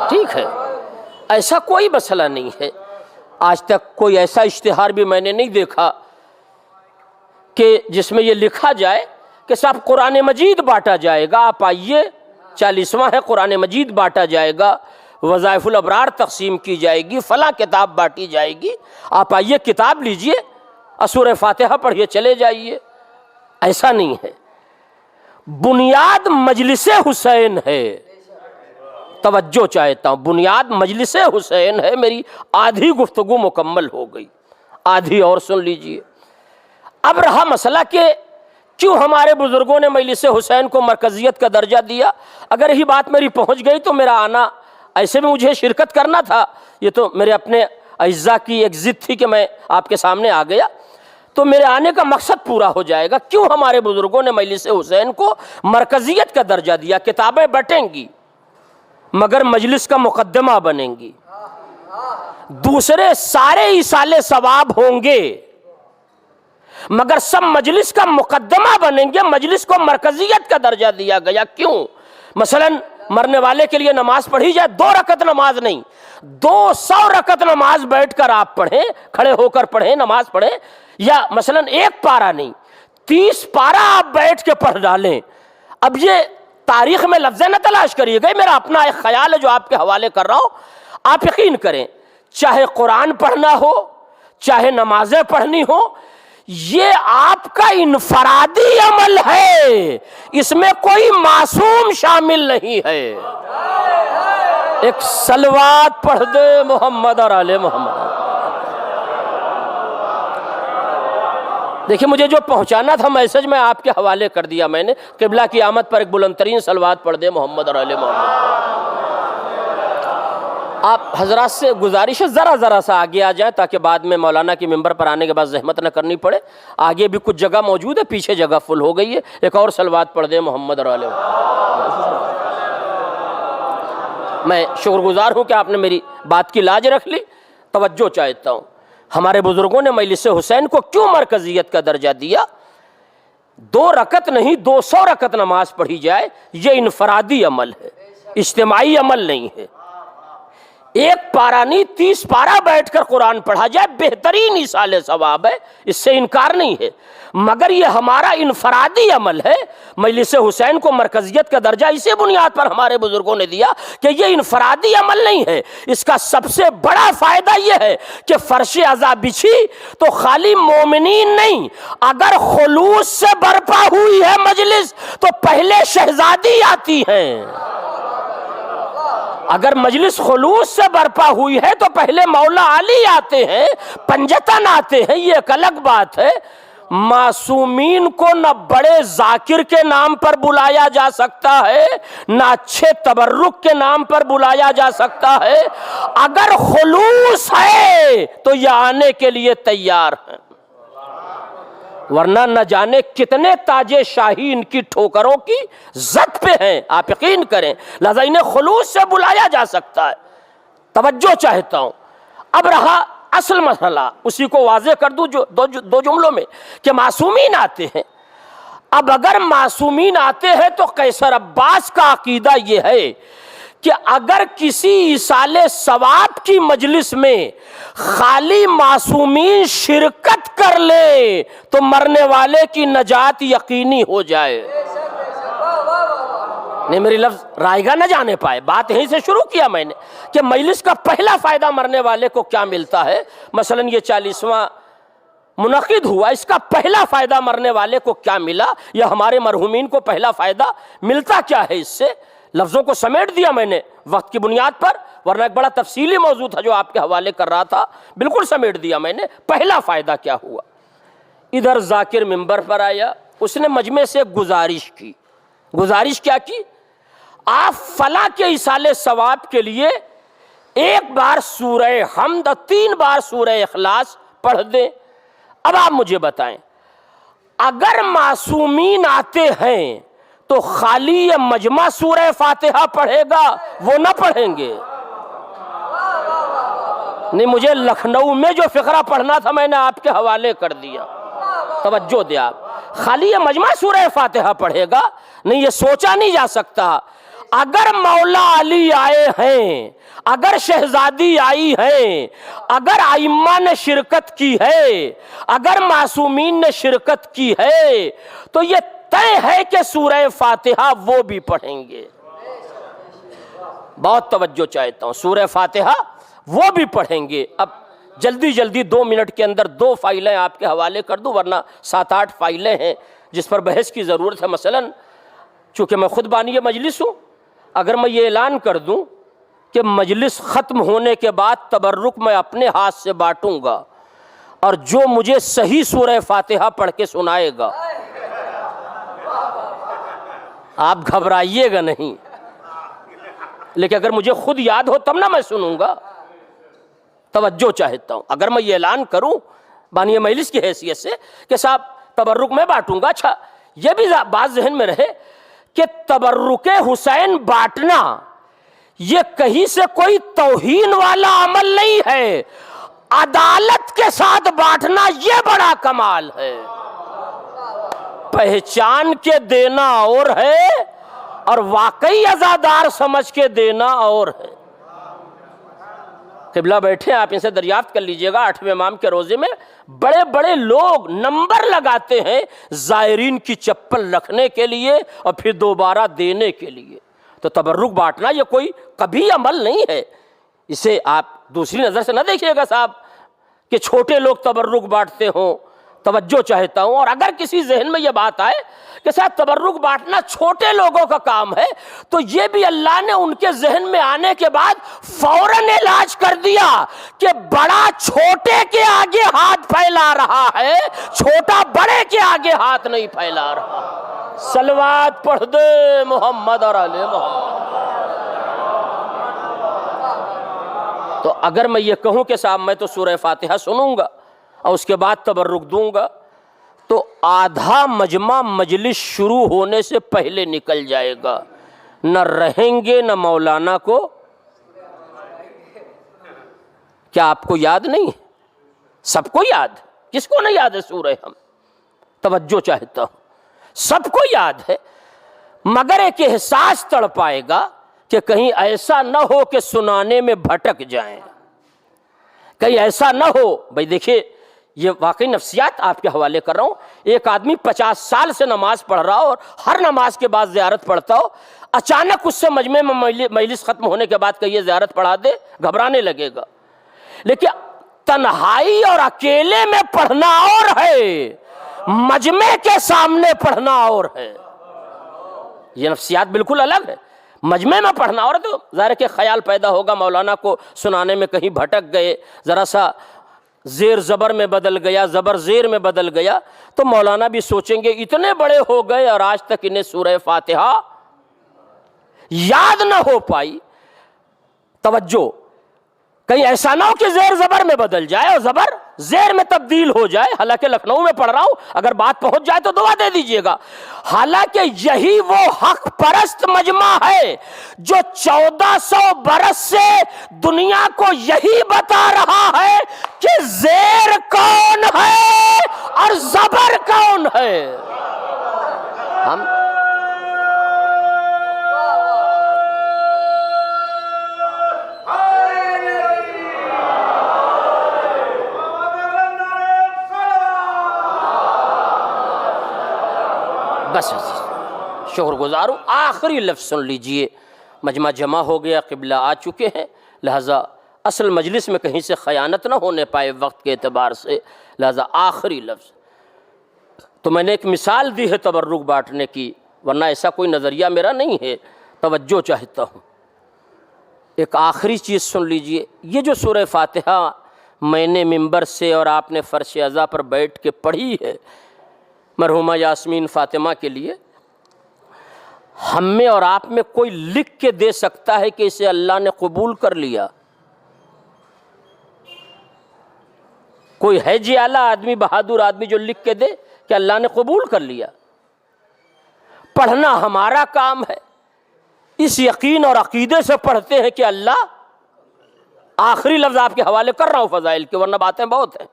ٹھیک ہے، ایسا کوئی مسئلہ نہیں ہے. آج تک کوئی ایسا اشتہار بھی میں نے نہیں دیکھا کہ جس میں یہ لکھا جائے کہ صاحب قرآن مجید بانٹا جائے گا، آپ آئیے، 40واں ہے، قرآن مجید بانٹا جائے گا، وظائف الابرار تقسیم کی جائے گی، فلاں کتاب بانٹی جائے گی، آپ آئیے کتاب لیجئے اور سورہ فاتحہ پڑھیے چلے جائیے. ایسا نہیں ہے. بنیاد مجلس حسین ہے. توجہ چاہتا ہوں، بنیاد مجلس حسین ہے. میری آدھی گفتگو مکمل ہو گئی، آدھی اور سن لیجئے. اب رہا مسئلہ کہ کیوں ہمارے بزرگوں نے مجلس حسین کو مرکزیت کا درجہ دیا. اگر یہی بات میری پہنچ گئی تو میرا آنا، ایسے بھی مجھے شرکت کرنا تھا، یہ تو میرے اپنے اعزاء کی ایک ضد تھی کہ میں آپ کے سامنے آ گیا، تو میرے آنے کا مقصد پورا ہو جائے گا. کیوں ہمارے بزرگوں نے مجلس حسین کو مرکزیت کا درجہ دیا؟ کتابیں بٹیں گی مگر مجلس کا مقدمہ بنیں گی، دوسرے سارے ایصال ثواب ہوں گے مگر سب مجلس کا مقدمہ بنیں گے. مجلس کو مرکزیت کا درجہ دیا گیا. کیوں؟ مثلا مرنے والے کے لیے نماز پڑھی جائے، 2 رکعت نماز نہیں، 200 رکعت نماز بیٹھ کر آپ پڑھیں، کھڑے ہو کر پڑھیں، نماز پڑھیں. یا مثلا 1 پارہ نہیں، 30 پارہ آپ بیٹھ کے پڑھ ڈالیں. اب یہ تاریخ میں لفظیں نہ تلاش کریے گا، میرا اپنا ایک خیال ہے جو آپ کے حوالے کر رہا ہوں. آپ یقین کریں، چاہے قرآن پڑھنا ہو، چاہے نمازیں پڑھنی ہو، یہ آپ کا انفرادی عمل ہے، اس میں کوئی معصوم شامل نہیں ہے. ایک صلوات پڑھ دے محمد اور آل محمد. دیکھیں مجھے جو پہنچانا تھا میسج میں آپ کے حوالے کر دیا میں نے. قبلہ کی آمد پر ایک بلند ترین صلوات پڑھ دے محمد اور آل محمد. آپ حضرات سے گزارش ہے ذرا سا آگے آ جائیں تاکہ بعد میں مولانا کی ممبر پر آنے کے بعد زحمت نہ کرنی پڑے. آگے بھی کچھ جگہ موجود ہے، پیچھے جگہ فل ہو گئی ہے. ایک اور صلوات پڑھ دے محمد اور آل محمد. میں شکر گزار ہوں کہ آپ نے میری بات کی لاج رکھ لی. توجہ چاہتا ہوں، ہمارے بزرگوں نے مجلس حسین کو کیوں مرکزیت کا درجہ دیا؟ 2 رکعت نہیں، 200 رکعت نماز پڑھی جائے، یہ انفرادی عمل ہے، اجتماعی عمل نہیں ہے. 1 پارہ نہیں، 30 پارہ بیٹھ کر قرآن پڑھا جائے، بہترین ایصال ثواب ہے، اس سے انکار نہیں ہے. مگر یہ ہمارا انفرادی عمل ہے. مجلس حسین کو مرکزیت کا درجہ اسی بنیاد پر ہمارے بزرگوں نے دیا کہ یہ انفرادی عمل نہیں ہے. اس کا سب سے بڑا فائدہ یہ ہے کہ فرش عزا بچھی تو خالی مومنین نہیں، اگر خلوص سے برپا ہوئی ہے مجلس تو پہلے شہزادی آتی ہیں. اگر مجلس خلوص سے برپا ہوئی ہے تو پہلے مولا علی آتے ہیں، پنجتن آتے ہیں. یہ ایک الگ بات ہے. معصومین کو نہ بڑے ذاکر کے نام پر بلایا جا سکتا ہے، نہ اچھے تبرک کے نام پر بلایا جا سکتا ہے. اگر خلوص ہے تو یہ آنے کے لیے تیار ہیں، ورنہ نہ جانے کتنے تاج شاہی ان کی ٹھوکروں کی زد پہ ہیں. آپ یقین کریں، لہذا انہیں خلوص سے بلایا جا سکتا ہے. توجہ چاہتا ہوں. اب رہا اصل مسئلہ، اسی کو واضح کر دوں جو 2 جملوں میں کہ معصومین آتے ہیں. اب اگر معصومین آتے ہیں تو قیصر عباس کا عقیدہ یہ ہے کہ اگر کسی ایصال ثواب کی مجلس میں خالی معصومین شرکت کر لے تو مرنے والے کی نجات یقینی ہو جائے. نہیں، میری لفظ رائیگاہ نہ جانے پائے، بات یہیں سے شروع کیا میں نے کہ مجلس کا پہلا فائدہ مرنے والے کو کیا ملتا ہے. مثلا یہ 40واں منعقد ہوا، اس کا پہلا فائدہ مرنے والے کو کیا ملا، یا ہمارے مرحومین کو پہلا فائدہ ملتا کیا ہے. اس سے لفظوں کو سمیٹ دیا میں نے وقت کی بنیاد پر. ورنہ ایک بڑا تفصیلی موضوع تھا جو آپ کے حوالے کر رہا تھا، بالکل سمیٹ دیا میں نے۔ پہلا فائدہ کیا ہوا، ادھر ذاکر ممبر پر آیا، اس نے مجمع سے گزارش کی۔ گزارش کیا کی؟ آپ فلاں کے ایصال ثواب کے لیے ایک بار سورہ حمد اور 3 بار سورہ اخلاص پڑھ دیں۔ اب آپ مجھے بتائیں، اگر معصومین آتے ہیں تو خالی یہ مجمع سورہ فاتحہ پڑھے گا، وہ نہ پڑھیں گے؟ نہیں، مجھے لکھنؤ میں جو فقرہ پڑھنا تھا میں نے آپ کے حوالے کر دیا، توجہ دے آپ۔ خالی یہ مجمع سورہ فاتحہ پڑھے گا؟ نہیں، یہ سوچا نہیں جا سکتا۔ اگر مولا علی آئے ہیں، اگر شہزادی آئی ہیں، اگر ائمہ نے شرکت کی ہے، اگر معصومین نے شرکت کی ہے، تو یہ طے ہے کہ سورہ فاتحہ وہ بھی پڑھیں گے۔ بہت توجہ چاہتا ہوں، سورہ فاتحہ وہ بھی پڑھیں گے۔ اب جلدی جلدی 2 منٹ کے اندر 2 فائلیں آپ کے حوالے کر دوں، ورنہ 7-8 فائلیں ہیں جس پر بحث کی ضرورت ہے۔ مثلا چونکہ میں خود بانی مجلس ہوں، اگر میں یہ اعلان کر دوں کہ مجلس ختم ہونے کے بعد تبرک میں اپنے ہاتھ سے بانٹوں گا، اور جو مجھے صحیح سورہ فاتحہ پڑھ کے سنائے گا، آپ گھبرائیے گا نہیں، لیکن اگر مجھے خود یاد ہو تب نہ میں سنوں گا۔ توجہ چاہتا ہوں، اگر میں یہ اعلان کروں بانی مجلس کی حیثیت سے کہ صاحب تبرک میں بانٹوں گا، اچھا یہ بھی بات ذہن میں رہے کہ تبرک حسین بانٹنا یہ کہیں سے کوئی توہین والا عمل نہیں ہے، عدالت کے ساتھ بانٹنا یہ بڑا کمال ہے۔ پہچان کے دینا اور ہے اور واقعی عزادار سمجھ کے دینا اور ہے۔ قبلہ بیٹھے آپ ان سے دریافت کر لیجئے گا، 8ویں امام کے روزے میں بڑے بڑے لوگ نمبر لگاتے ہیں زائرین کی چپل رکھنے کے لیے اور پھر دوبارہ دینے کے لیے۔ تو تبرک بانٹنا یہ کوئی کبھی عمل نہیں ہے، اسے آپ دوسری نظر سے نہ دیکھیے گا صاحب کہ چھوٹے لوگ تبرک بانٹتے ہوں۔ توجہ چاہتا ہوں، اور اگر کسی ذہن میں یہ بات آئے کہ صاحب تبرک بانٹنا چھوٹے لوگوں کا کام ہے، تو یہ بھی اللہ نے ان کے ذہن میں آنے کے بعد فوراً علاج کر دیا کہ بڑا چھوٹے کے آگے ہاتھ پھیلا رہا ہے، چھوٹا بڑے کے آگے ہاتھ نہیں پھیلا رہا۔ صلوات پڑھ دے محمد اور آل محمد۔ تو اگر میں یہ کہوں کہ صاحب میں تو سورہ فاتحہ سنوں گا اور اس کے بعد تبرک دوں گا، تو آدھا مجمع مجلس شروع ہونے سے پہلے نکل جائے گا، نہ رہیں گے نہ مولانا کو۔ کیا آپ کو یاد نہیں؟ سب کو یاد، کس کو نہیں یاد ہے سورہ ہم؟ توجہ چاہتا ہوں، سب کو یاد ہے، مگر ایک احساس تڑ پائے گا کہ کہیں ایسا نہ ہو کہ سنانے میں بھٹک جائیں، کہیں ایسا نہ ہو۔ بھائی دیکھیے، یہ واقعی نفسیات آپ کے حوالے کر رہا ہوں۔ ایک آدمی 50 سال سے نماز پڑھ رہا ہو اور ہر نماز کے بعد زیارت پڑھتا ہو، اچانک اس سے مجمع میں مجلس ختم ہونے کے بعد کہیے زیارت پڑھا دے، گھبرانے لگے گا۔ لیکن تنہائی اور اکیلے میں پڑھنا اور ہے، مجمع کے سامنے پڑھنا اور ہے، یہ نفسیات بالکل الگ ہے۔ مجمع میں پڑھنا اور تو ظاہر کہ خیال پیدا ہوگا مولانا کو سنانے میں کہیں بھٹک گئے، ذرا سا زیر زبر میں بدل گیا، زبر زیر میں بدل گیا، تو مولانا بھی سوچیں گے اتنے بڑے ہو گئے اور آج تک انہیں سورہ فاتحہ یاد نہ ہو پائی۔ توجہ، کہیں ایسا نہ ہو کہ زیر زبر میں بدل جائے اور زبر زیر میں تبدیل ہو جائے۔ حالانکہ لکھنؤ میں پڑھ رہا ہوں، اگر بات پہنچ جائے تو دعا دے دیجئے گا۔ حالانکہ یہی وہ حق پرست مجمع ہے جو 1400 برس سے دنیا کو یہی بتا رہا ہے کہ زیر کون ہے اور زبر کون ہے۔ ہم بس شکر گزار ہوں۔ آخری لفظ سن لیجئے، مجمع جمع ہو گیا، قبلہ آ چکے ہیں، لہذا اصل مجلس میں کہیں سے خیانت نہ ہونے پائے وقت کے اعتبار سے، لہذا آخری لفظ۔ تو میں نے ایک مثال دی ہے تبرک بانٹنے کی، ورنہ ایسا کوئی نظریہ میرا نہیں ہے۔ توجہ چاہتا ہوں، ایک آخری چیز سن لیجئے، یہ جو سورہ فاتحہ میں نے ممبر سے اور آپ نے فرش عزا پر بیٹھ کے پڑھی ہے مرحومہ یاسمین فاطمہ کے لیے، ہم میں اور آپ میں کوئی لکھ کے دے سکتا ہے کہ اسے اللہ نے قبول کر لیا؟ کوئی ہے جی اعلیٰ آدمی، بہادر آدمی جو لکھ کے دے کہ اللہ نے قبول کر لیا؟ پڑھنا ہمارا کام ہے، اس یقین اور عقیدے سے پڑھتے ہیں کہ اللہ، آخری لفظ آپ کے حوالے کر رہا ہوں فضائل کے، ورنہ باتیں بہت ہیں،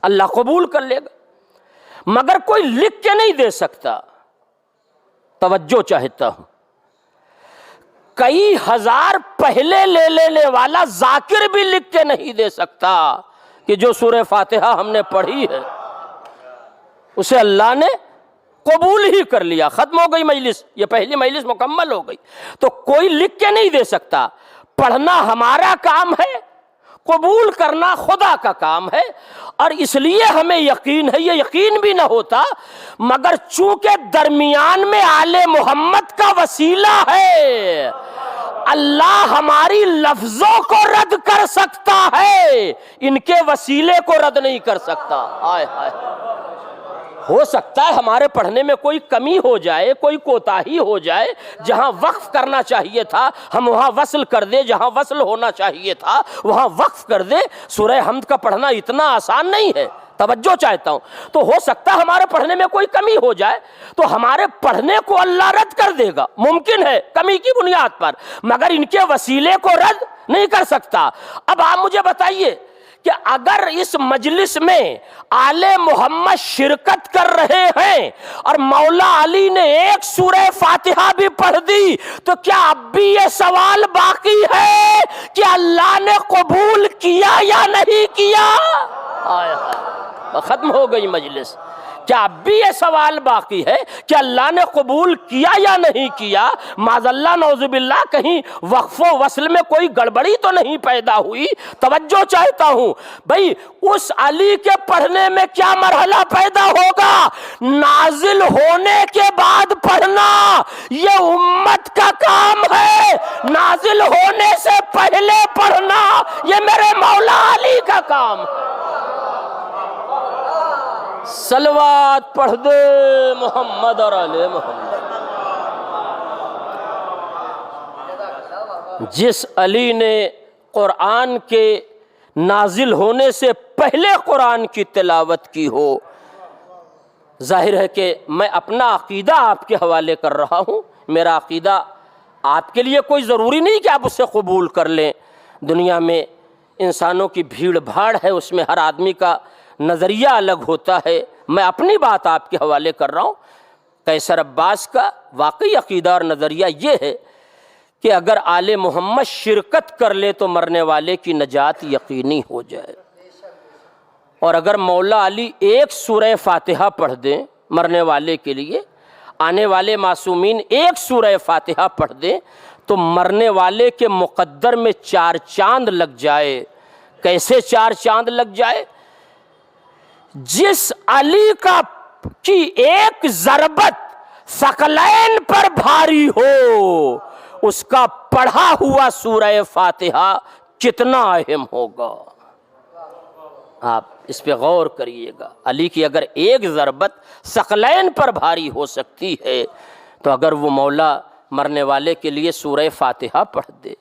اللہ قبول کر لے گا، مگر کوئی لکھ کے نہیں دے سکتا۔ توجہ چاہتا ہوں، کئی ہزار پہلے لے لینے والا ذاکر بھی لکھ کے نہیں دے سکتا کہ جو سورہ فاتحہ ہم نے پڑھی ہے اسے اللہ نے قبول ہی کر لیا، ختم ہو گئی مجلس، یہ پہلی مجلس مکمل ہو گئی۔ تو کوئی لکھ کے نہیں دے سکتا، پڑھنا ہمارا کام ہے، قبول کرنا خدا کا کام ہے، اور اس لیے ہمیں یقین ہے، یہ یقین بھی نہ ہوتا مگر چونکہ درمیان میں آل محمد کا وسیلہ ہے، اللہ ہماری لفظوں کو رد کر سکتا ہے، ان کے وسیلے کو رد نہیں کر سکتا۔ آئے ہائے، ہو سکتا ہے ہمارے پڑھنے میں کوئی کمی ہو جائے، کوئی کوتاہی ہو جائے، جہاں وقف کرنا چاہیے تھا ہم وہاں وصل کر دیں، جہاں وصل ہونا چاہیے تھا وہاں وقف کر دیں۔ سورہ حمد کا پڑھنا اتنا آسان نہیں ہے، توجہ چاہتا ہوں۔ تو ہو سکتا ہے ہمارے پڑھنے میں کوئی کمی ہو جائے تو ہمارے پڑھنے کو اللہ رد کر دے گا، ممکن ہے کمی کی بنیاد پر، مگر ان کے وسیلے کو رد نہیں کر سکتا۔ اب آپ مجھے بتائیے کہ اگر اس مجلس میں آل محمد شرکت کر رہے ہیں اور مولا علی نے ایک سورہ فاتحہ بھی پڑھ دی تو کیا اب بھی یہ سوال باقی ہے کہ اللہ نے قبول کیا یا نہیں کیا؟ ختم ہو گئی مجلس۔ کیا اب بھی یہ سوال باقی ہے کہ اللہ نے قبول کیا یا نہیں کیا؟ معاذ اللہ نعوذ باللہ کہیں وقف و وصل میں کوئی گڑبڑی تو نہیں پیدا ہوئی؟ توجہ چاہتا ہوں بھئی، اس علی کے پڑھنے میں کیا مرحلہ پیدا ہوگا؟ نازل ہونے کے بعد پڑھنا یہ امت کا کام ہے، نازل ہونے سے پہلے پڑھنا یہ میرے مولا علی کا کام ہے۔ صلوات پڑھ دے محمد اور آل محمد۔ جس علی نے قرآن کے نازل ہونے سے پہلے قرآن کی تلاوت کی ہو، ظاہر ہے کہ میں اپنا عقیدہ آپ کے حوالے کر رہا ہوں، میرا عقیدہ آپ کے لیے کوئی ضروری نہیں کہ آپ اسے قبول کر لیں۔ دنیا میں انسانوں کی بھیڑ بھاڑ ہے، اس میں ہر آدمی کا نظریہ الگ ہوتا ہے، میں اپنی بات آپ کے حوالے کر رہا ہوں۔ قیصر عباس کا واقعی عقیدہ اور نظریہ یہ ہے کہ اگر آل محمد شرکت کر لے تو مرنے والے کی نجات یقینی ہو جائے، اور اگر مولا علی ایک سورہ فاتحہ پڑھ دیں مرنے والے کے لیے، آنے والے معصومین ایک سورہ فاتحہ پڑھ دیں تو مرنے والے کے مقدر میں 4 چاند لگ جائے۔ کیسے 4 چاند لگ جائے؟ جس علی کی ایک ضربت ثقلین پر بھاری ہو، اس کا پڑھا ہوا سورہ فاتحہ کتنا اہم ہوگا۔ آپ اس پہ غور کریے گا، علی کی اگر ایک ضربت ثقلین پر بھاری ہو سکتی ہے تو اگر وہ مولا مرنے والے کے لیے سورہ فاتحہ پڑھ دے،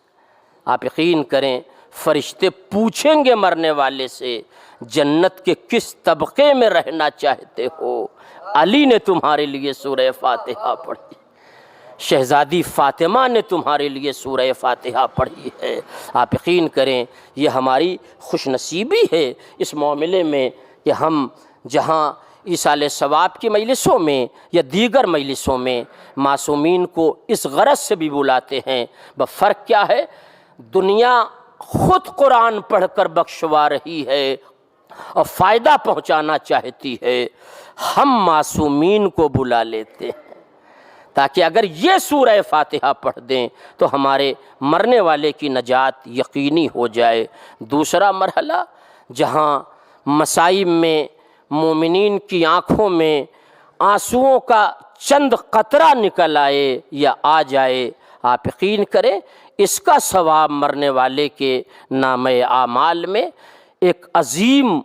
آپ یقین کریں فرشتے پوچھیں گے مرنے والے سے جنت کے کس طبقے میں رہنا چاہتے ہو؟ علی نے تمہارے لیے سورہ فاتحہ پڑھی، شہزادی فاطمہ نے تمہارے لیے سورہ فاتحہ پڑھی ہے۔ آپ یقین کریں یہ ہماری خوش نصیبی ہے اس معاملے میں کہ ہم جہاں ایصال ثواب کی مجلسوں میں یا دیگر مجلسوں میں معصومین کو اس غرض سے بھی بلاتے ہیں، فرق کیا ہے؟ دنیا خود قرآن پڑھ کر بخشوا رہی ہے اور فائدہ پہنچانا چاہتی ہے، ہم معصومین کو بلا لیتے ہیں تاکہ اگر یہ سورہ فاتحہ پڑھ دیں تو ہمارے مرنے والے کی نجات یقینی ہو جائے۔ دوسرا مرحلہ جہاں مصائب میں مومنین کی آنکھوں میں آنسوؤں کا چند قطرہ نکل آئے یا آ جائے، آپ یقین کریں اس کا ثواب مرنے والے کے نامہ اعمال میں ایک عظیم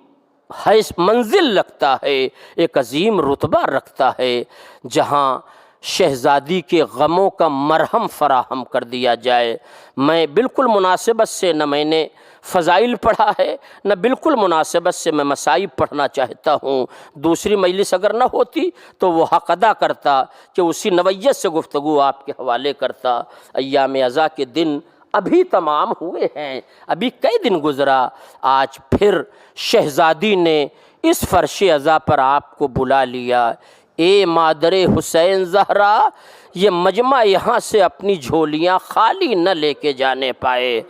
منزل رکھتا ہے، ایک عظیم رتبہ رکھتا ہے، جہاں شہزادی کے غموں کا مرہم فراہم کر دیا جائے۔ میں بالکل مناسبت سے نہ میں نے فضائل پڑھا ہے، نہ بالکل مناسبت سے میں مصائب پڑھنا چاہتا ہوں۔ دوسری مجلس اگر نہ ہوتی تو وہ حق ادا کرتا کہ اسی نوعیت سے گفتگو آپ کے حوالے کرتا۔ ایام عزا کے دن ابھی تمام ہوئے ہیں، ابھی کئی دن گزرا، آج پھر شہزادی نے اس فرش عزا پر آپ کو بلا لیا۔ اے مادر حسین زہرا، یہ مجمع یہاں سے اپنی جھولیاں خالی نہ لے کے جانے پائے،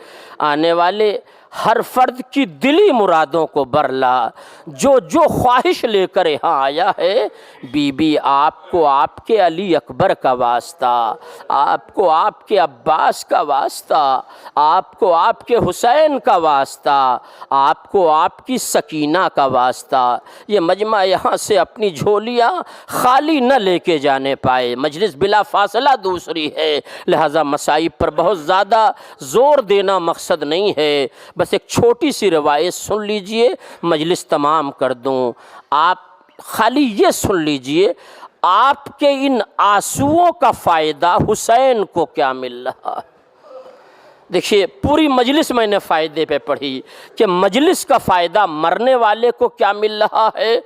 آنے والے ہر فرد کی دلی مرادوں کو برلا۔ جو جو خواہش لے کر یہاں آیا ہے، بی بی آپ کو آپ کے علی اکبر کا واسطہ، آپ کو آپ کے عباس کا واسطہ، آپ کو آپ کے حسین کا واسطہ، آپ کو آپ کی سکینہ کا واسطہ، یہ مجمع یہاں سے اپنی جھولیاں خالی نہ لے کے جانے پائے۔ مجلس بلا فاصلہ دوسری ہے، لہذا مصائب پر بہت زیادہ زور دینا مقصد نہیں ہے، بس ایک چھوٹی سی روایت سن لیجئے، مجلس تمام کر دوں۔ آپ خالی یہ سن لیجئے، آپ کے ان آنسوؤں کا فائدہ حسین کو کیا مل رہا ہے۔ دیکھیے پوری مجلس میں نے فائدے پہ پڑھی کہ مجلس کا فائدہ مرنے والے کو کیا مل رہا ہے،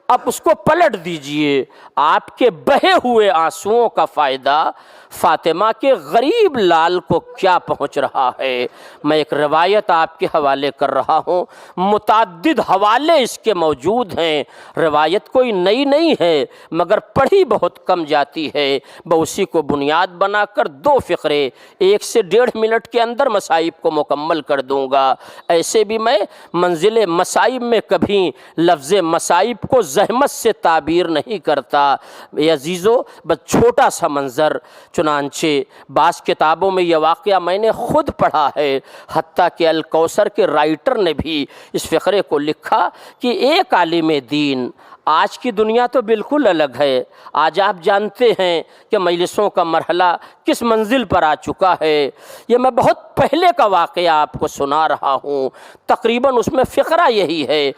اب اس کو پلٹ دیجئے، آپ کے بہے ہوئے آنسوؤں کا فائدہ فاطمہ کے غریب لال کو کیا پہنچ رہا ہے۔ میں ایک روایت آپ کے حوالے کر رہا ہوں، متعدد حوالے اس کے موجود ہیں، روایت کوئی نئی نہیں ہے مگر پڑھی بہت کم جاتی ہے۔ میں اسی کو بنیاد بنا کر 2 فقرے 1 سے 1.5 منٹ کے اندر مصائب کو مکمل کر دوں گا۔ ایسے بھی میں منزل مصائب میں کبھی لفظ مصائب کو زحمت سے تعبیر نہیں کرتا۔ اے عزیزو، بس چھوٹا سا منظر، چنانچہ بعض کتابوں میں یہ واقعہ میں نے خود پڑھا ہے، حتیٰ کہ الکوثر کے رائٹر نے بھی اس فقرے کو لکھا کہ ایک عالم دین، آج کی دنیا تو بالکل الگ ہے، آج آپ جانتے ہیں کہ مجلسوں کا مرحلہ کس منزل پر آ چکا ہے۔ یہ میں بہت پہلے کا واقعہ آپ کو سنا رہا ہوں، تقریباً اس میں فقرہ یہی ہے،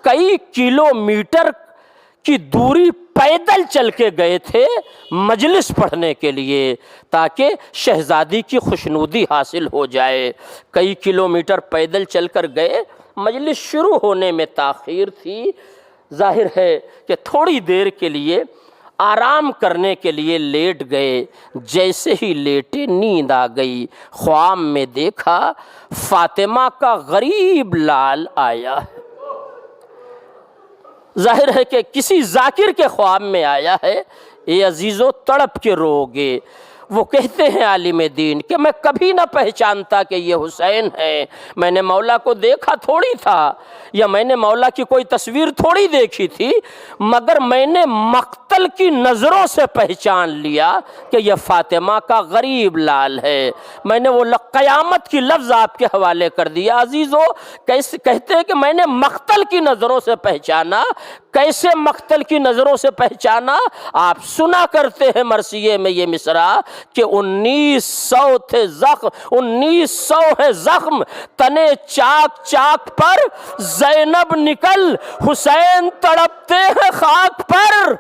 کئی کلومیٹر کی دوری پیدل چل کے گئے تھے مجلس پڑھنے کے لیے تاکہ شہزادی کی خوشنودی حاصل ہو جائے۔ کئی کلومیٹر پیدل چل کر گئے، مجلس شروع ہونے میں تاخیر تھی، ظاہر ہے کہ تھوڑی دیر کے لیے آرام کرنے کے لیے لیٹ گئے۔ جیسے ہی لیٹے نیند آ گئی، خواب میں دیکھا فاطمہ کا غریب لال آیا ہے۔ ظاہر ہے کہ کسی ذاکر کے خواب میں آیا ہے۔ اے عزیزو، تڑپ کے رو گے۔ وہ کہتے ہیں عالم دین کہ میں کبھی نہ پہچانتا کہ یہ حسین ہے، میں نے مولا کو دیکھا تھوڑی تھا، یا میں نے مولا کی کوئی تصویر تھوڑی دیکھی تھی، مگر میں نے مقتل کی نظروں سے پہچان لیا کہ یہ فاطمہ کا غریب لال ہے۔ میں نے وہ قیامت کی لفظ آپ کے حوالے کر دیا۔ عزیزو، کیسے کہتے ہیں کہ میں نے مقتل کی نظروں سے پہچانا۔ کیسے مقتل کی نظروں سے پہچانا؟ آپ سنا کرتے ہیں مرثیے میں یہ مصرع کہ 1900 تھے زخم، 1900 ہے زخم تنے چاک چاک پر، زینب نکل حسین تڑپتے ہیں خاک پر۔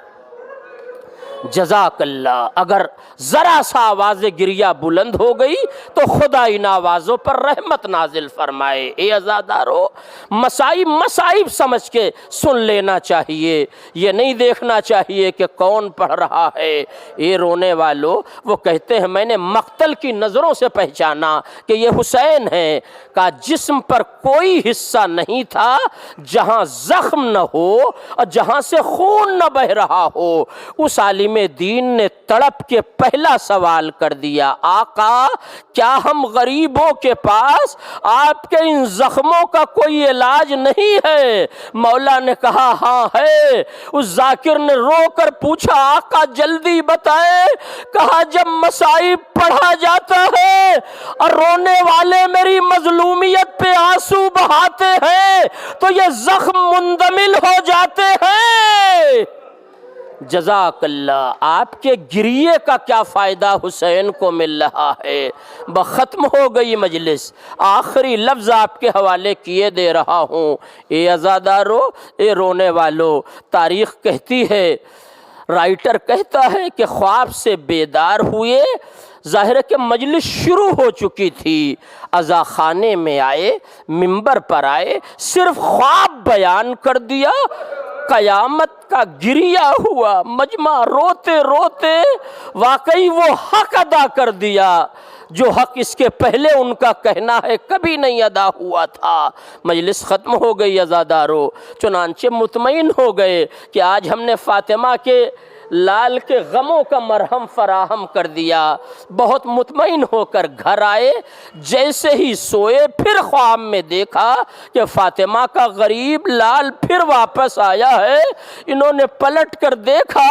جزاک اللہ۔ اگر ذرا سا آواز گریہ بلند ہو گئی تو خدا ان آوازوں پر رحمت نازل فرمائے۔ اے عزادارو، مصائب مصائب سمجھ کے سن لینا چاہیے، یہ نہیں دیکھنا چاہیے کہ کون پڑھ رہا ہے۔ اے رونے والو، وہ کہتے ہیں میں نے مقتل کی نظروں سے پہچانا کہ یہ حسین ہے، کا جسم پر کوئی حصہ نہیں تھا جہاں زخم نہ ہو اور جہاں سے خون نہ بہہ رہا ہو۔ اس عالم دین نے تڑپ کے پہلا سوال کر دیا، آقا کیا ہم غریبوں کے پاس آپ کے ان زخموں کا کوئی علاج نہیں ہے؟ مولا نے کہا ہاں ہے۔ اس ذاکر نے رو کر پوچھا، آقا جلدی بتائیں۔ کہا جب مصائب پڑھا جاتا ہے اور رونے والے میری مظلومیت پہ آنسو بہاتے ہیں تو یہ زخم مندمل ہو جاتے ہیں۔ جزاک اللہ، آپ کے گریے کا کیا فائدہ حسین کو مل رہا ہے؟ ختم ہو گئی مجلس، آخری لفظ آپ کے حوالے کیے دے رہا ہوں۔ اے عزادارو، اے رونے والو، تاریخ کہتی ہے، رائٹر کہتا ہے کہ خواب سے بیدار ہوئے، ظاہر ہے کہ مجلس شروع ہو چکی تھی، عزا خانے میں آئے، منبر پر آئے، صرف خواب بیان کر دیا، قیامت کا گریہ ہوا، مجمع روتے روتے واقعی وہ حق ادا کر دیا جو حق اس کے پہلے ان کا کہنا ہے کبھی نہیں ادا ہوا تھا۔ مجلس ختم ہو گئی عزادارو، چنانچہ مطمئن ہو گئے کہ آج ہم نے فاطمہ کے لال کے غموں کا مرہم فراہم کر دیا۔ بہت مطمئن ہو کر گھر آئے، جیسے ہی سوئے پھر خواب میں دیکھا کہ فاطمہ کا غریب لال پھر واپس آیا ہے۔ انہوں نے پلٹ کر دیکھا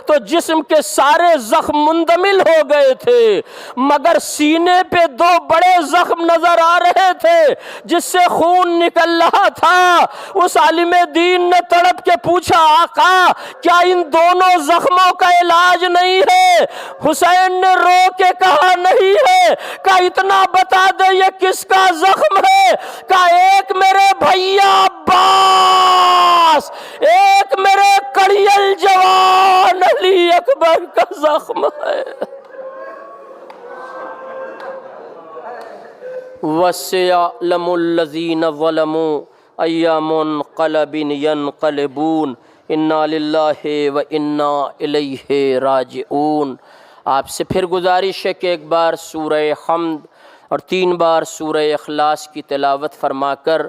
تو جسم کے سارے زخم مندمل ہو گئے تھے، مگر سینے پہ دو بڑے زخم نظر آ رہے تھے جس سے خون نکل رہا تھا۔ اس عالم دین نے تڑپ کے پوچھا، آقا کیا ان دونوں زخموں کا علاج نہیں ہے؟ حسین نے رو کے کہا نہیں ہے۔ کہا اتنا بتا دے یہ کس کا زخم ہے؟ کہا ایک میرے بھیا عباس، ایک میرے کڑیل جوان علی اکبر کا زخم ہے۔ وَسَيَعْلَمُ الَّذِينَ ظَلَمُوا أَيَّ مُنقَلَبٍ يَنقَلِبُونَ اِنَّا لِلَّهِ وَإِنَّا إِلَيْهِ راجعون۔ آپ سے پھر گزارش ہے کہ ایک بار سورہ حمد اور 3 بار سورہ اخلاص کی تلاوت فرما کر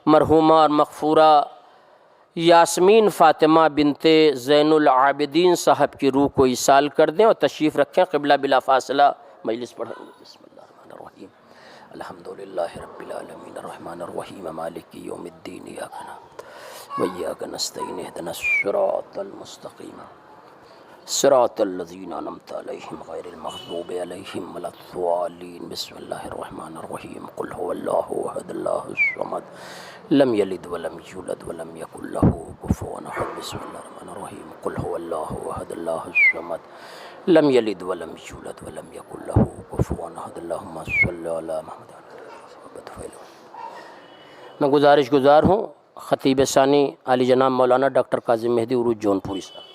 مرحومہ اور مغفورہ یاسمین فاطمہ بنت زین العابدین صاحب کی روح کو ایصال کر دیں اور تشریف رکھیں۔ قبلہ بلا فاصلہ مجلس پڑھیں گے۔ بسم اللہ الرحمن الرحیم، الحمدللہ رب العالمین الرحمن الرحیم مالک یوم الدین، ایاک نعبد وإياك نستعين، اهدنا الصراط المستقيم صراط الذين أنعمت عليهم غير المغضوب عليهم ولا الضالين۔ بسم الله الرحمن الرحيم، قل هو الله أحد الله الصمد لم يلد ولم يولد ولم يكن له كفوا أحد۔ بسم الله الرحمن الرحيم، قل هو الله أحد الله الصمد لم يلد ولم يولد ولم يكن له كفوا أحد۔ اللهم صل على محمد۔ میں گزارش گزار ہوں خطیب ثانی علی جناب مولانا ڈاکٹر کاظم مہدی عروج جون پوری صاحب۔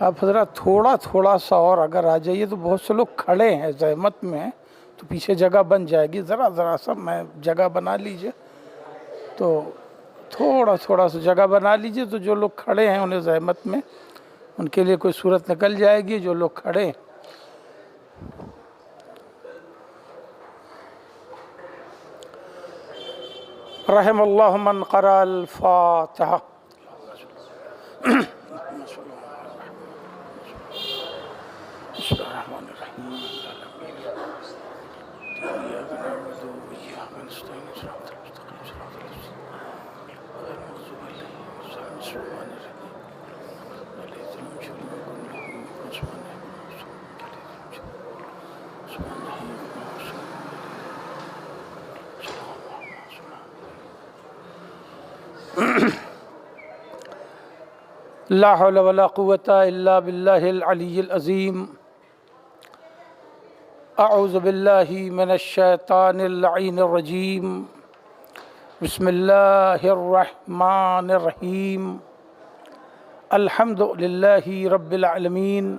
آپ حضرات تھوڑا سا اور اگر آ جائیے تو بہت سے لوگ کھڑے ہیں زحمت میں، تو پیچھے جگہ بن جائے گی، ذرا سا میں جگہ بنا لیجئے، تو تھوڑا سا جگہ بنا لیجئے، تو جو لوگ کھڑے ہیں انہیں زحمت میں ان کے لیے کوئی صورت نکل جائے گی۔ جو لوگ کھڑے ہیں رحم اللہ من قرأ الفاتحہ۔ لا حول ولا قوة الا باللہ العلی العظیم۔ اعوذ باللہ من الشیطان اللعین الرجیم۔ بسم اللہ الرحمن الرحیم۔ الحمد للہ رب العالمین،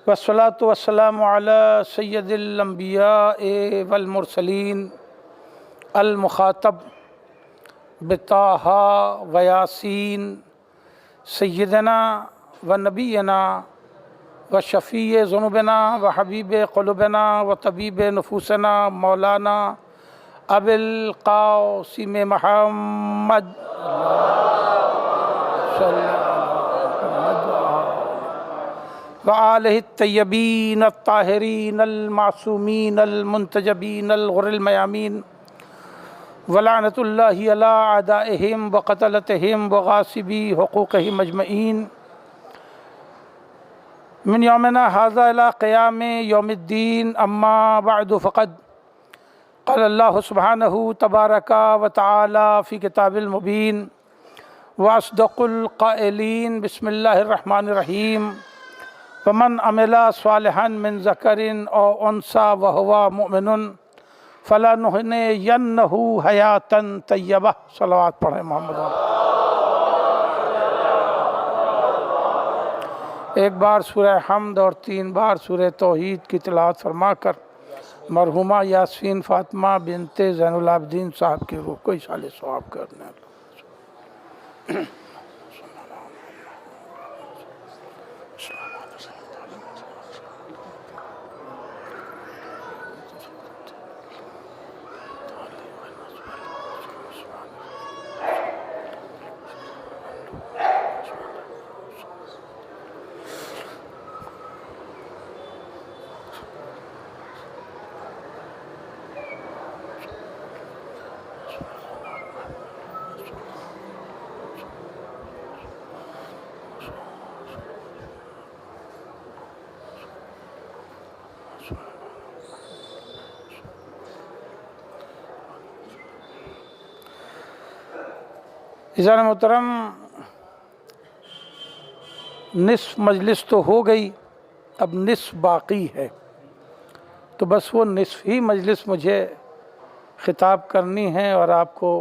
والصلاة والسلام علی سید الانبیاء والمرسلین، المخاطب بطہ و یاسین، سیدنا و نبینا و شفیع ذنوبنا و حبیب قلوبنا و طبیب نفوسنا مولانا ابی القاسم محمد صلی اللہ علیہ وآلہ الطیبین الطاہرین المعصومین المنتجبین الغر المیامین ولعنۃ اللہ علی اعدائہم وقتلتہم وغاصبی حقوقہم اجمعین من یومنا ھذا الی قیام یوم الدین اما بعد فقد قال اللہ سبحانہ تبارک و تعالی فی کتاب المبین واصدق القائلین بسم اللہ الرحمن الرحیم ومن عمل صالحا من ذکر او انثی وہو مؤمن فلنحینہ حیاتا طیبہ۔ صلوات پڑھیں محمد۔ ایک بار سورہ حمد اور 3 بار سورہ توحید کی تلاوت فرما کر مرحومہ یاسین فاطمہ بنت زین العابدین صاحب کی روح کو اشارے ثواب کرنے۔ عزیزان محترم، نصف مجلس تو ہو گئی، اب نصف باقی ہے، تو بس وہ نصف ہی مجلس مجھے خطاب کرنی ہے اور آپ کو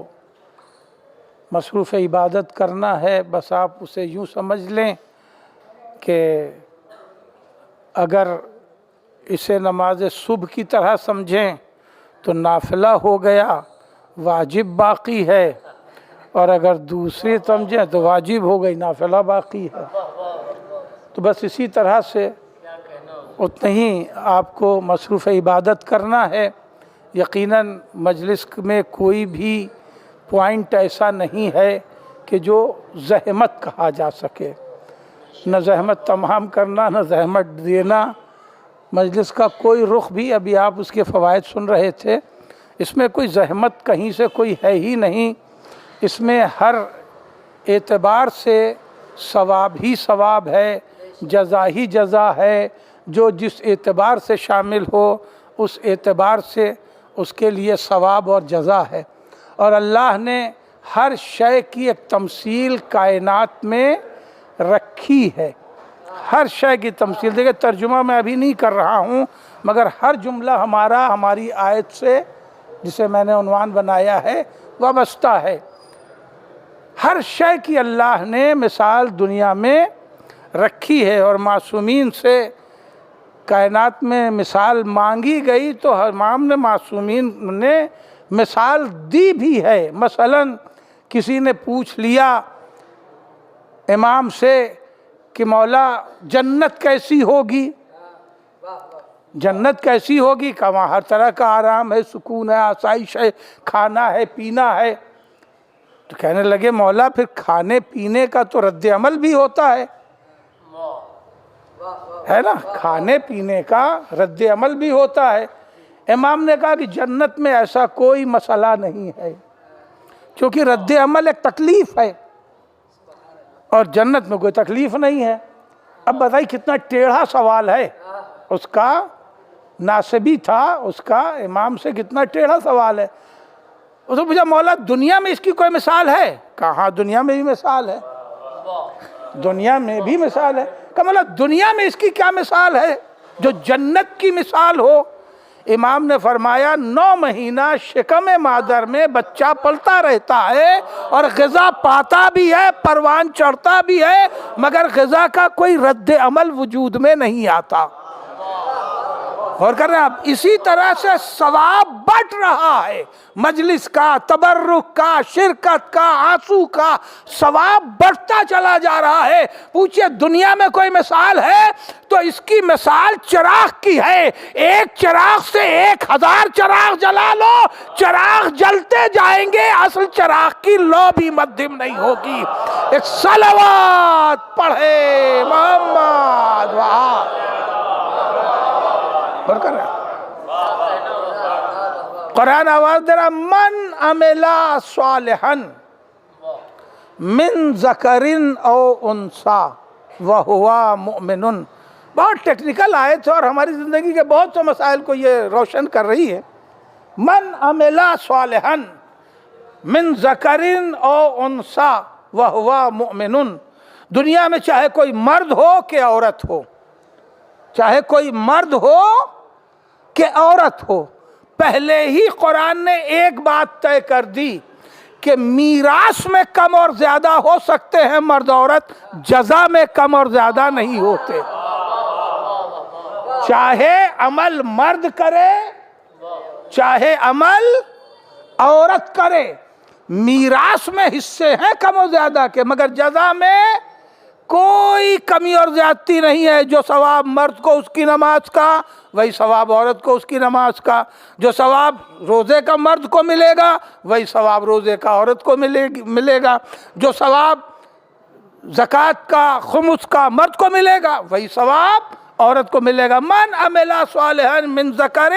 مصروف عبادت کرنا ہے۔ بس آپ اسے یوں سمجھ لیں کہ اگر اسے نماز صبح کی طرح سمجھیں تو نافلہ ہو گیا، واجب باقی ہے، اور اگر دوسری سمجھیں تو واجب ہو گئی، نافلہ باقی ہے۔ تو بس اسی طرح سے اتنا ہی آپ کو مصروف عبادت کرنا ہے۔ یقیناً مجلس میں کوئی بھی پوائنٹ ایسا نہیں ہے کہ جو زحمت کہا جا سکے، نہ زحمت تمام کرنا نہ زحمت دینا۔ مجلس کا کوئی رخ بھی، ابھی آپ اس کے فوائد سن رہے تھے، اس میں کوئی زحمت کہیں سے کوئی ہے ہی نہیں۔ اس میں ہر اعتبار سے ثواب ہی ثواب ہے، جزا ہی جزا ہے۔ جو جس اعتبار سے شامل ہو اس اعتبار سے اس کے لیے ثواب اور جزا ہے۔ اور اللہ نے ہر شے کی ایک تمثیل کائنات میں رکھی ہے، ہر شے کی تمثیل۔ دیکھیں ترجمہ میں ابھی نہیں کر رہا ہوں، مگر ہر جملہ ہماری آیت سے، جسے میں نے عنوان بنایا ہے، وابستہ ہے۔ ہر شے کی اللہ نے مثال دنیا میں رکھی ہے، اور معصومین سے کائنات میں مثال مانگی گئی تو امام نے معصومین نے مثال دی بھی ہے۔ مثلا کسی نے پوچھ لیا امام سے کہ مولا جنت کیسی ہوگی؟ جنت کیسی ہوگی؟ کہ وہاں ہر طرح کا آرام ہے، سکون ہے، آسائش ہے، کھانا ہے، پینا ہے۔ تو کہنے لگے مولا پھر کھانے پینے کا تو رد عمل بھی ہوتا ہے نا، کھانے پینے کا رد عمل بھی ہوتا ہے۔ امام نے کہا کہ جنت میں ایسا کوئی مسئلہ نہیں ہے، کیونکہ رد عمل ایک تکلیف ہے اور جنت میں کوئی تکلیف نہیں ہے۔ اب بتائیے کتنا ٹیڑھا سوال ہے، اس کا ناصبی تھا، اس کا امام سے کتنا ٹیڑھا سوال ہے۔ اس نے پوچھا مولا دنیا میں اس کی کوئی مثال ہے؟ کہا دنیا میں بھی مثال ہے، دنیا میں بھی مثال ہے۔ کہا مولا دنیا میں اس کی کیا مثال ہے جو جنت کی مثال ہو؟ امام نے فرمایا 9 مہینہ شکم مادر میں بچہ پلتا رہتا ہے اور غذا پاتا بھی ہے، پروان چڑھتا بھی ہے، مگر غذا کا کوئی رد عمل وجود میں نہیں آتا۔ غور کر رہے ہیں آپ؟ اسی طرح سے ثواب بٹ رہا ہے، مجلس کا، تبرک کا، شرکت کا، آنسو کا ثواب بڑھتا چلا جا رہا ہے۔ پوچھئے دنیا میں کوئی مثال ہے تو اس کی مثال چراغ کی ہے۔ ایک چراغ سے 1000 چراغ جلا لو، چراغ جلتے جائیں گے، اصل چراغ کی لو بھی مدھم نہیں ہوگی۔ ایک صلوات پڑھے محمد وہاں کر رہے ہیں۔ قرآن آواز دے رہا، من عملا صالحا من ذکر او انثی وہو مؤمن۔ بہت ٹیکنیکل آیت ہے اور ہماری زندگی کے بہت سے مسائل کو یہ روشن کر رہی ہے۔ من عملا صالحا من ذکر او انثی وہو مؤمن۔ دنیا میں چاہے کوئی مرد ہو کہ عورت ہو، چاہے کوئی مرد ہو کہ عورت ہو، پہلے ہی قرآن نے ایک بات طے کر دی کہ میراث میں کم اور زیادہ ہو سکتے ہیں مرد عورت، جزا میں کم اور زیادہ نہیں ہوتے۔ چاہے عمل مرد کرے چاہے عمل عورت کرے، میراث میں حصے ہیں کم و زیادہ کے، مگر جزا میں کوئی کمی اور زیادتی نہیں ہے۔ جو ثواب مرد کو اس کی نماز کا، وہی ثواب عورت کو اس کی نماز کا۔ جو ثواب روزے کا مرد کو ملے گا، وہی ثواب روزے کا عورت کو ملے گا۔ جو ثواب زکوٰۃ کا، خمس کا مرد کو ملے گا، وہی ثواب عورت کو ملے گا۔ من عمل صالحا من ذکر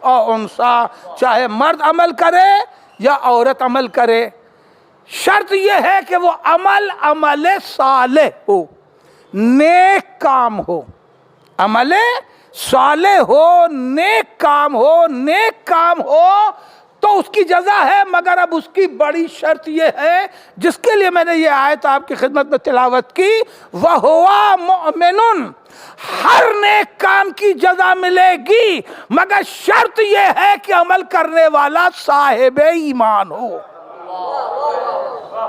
او انثی، چاہے مرد عمل کرے یا عورت عمل کرے، شرط یہ ہے کہ وہ عمل صالح ہو، نیک کام ہو، عمل صالح ہو، نیک کام ہو۔ نیک کام ہو تو اس کی جزا ہے، مگر اب اس کی بڑی شرط یہ ہے جس کے لیے میں نے یہ آیت آپ کی خدمت میں تلاوت کی، وَهُوَ مُؤْمِنٌ۔ ہر نیک کام کی جزا ملے گی، مگر شرط یہ ہے کہ عمل کرنے والا صاحب ایمان ہو۔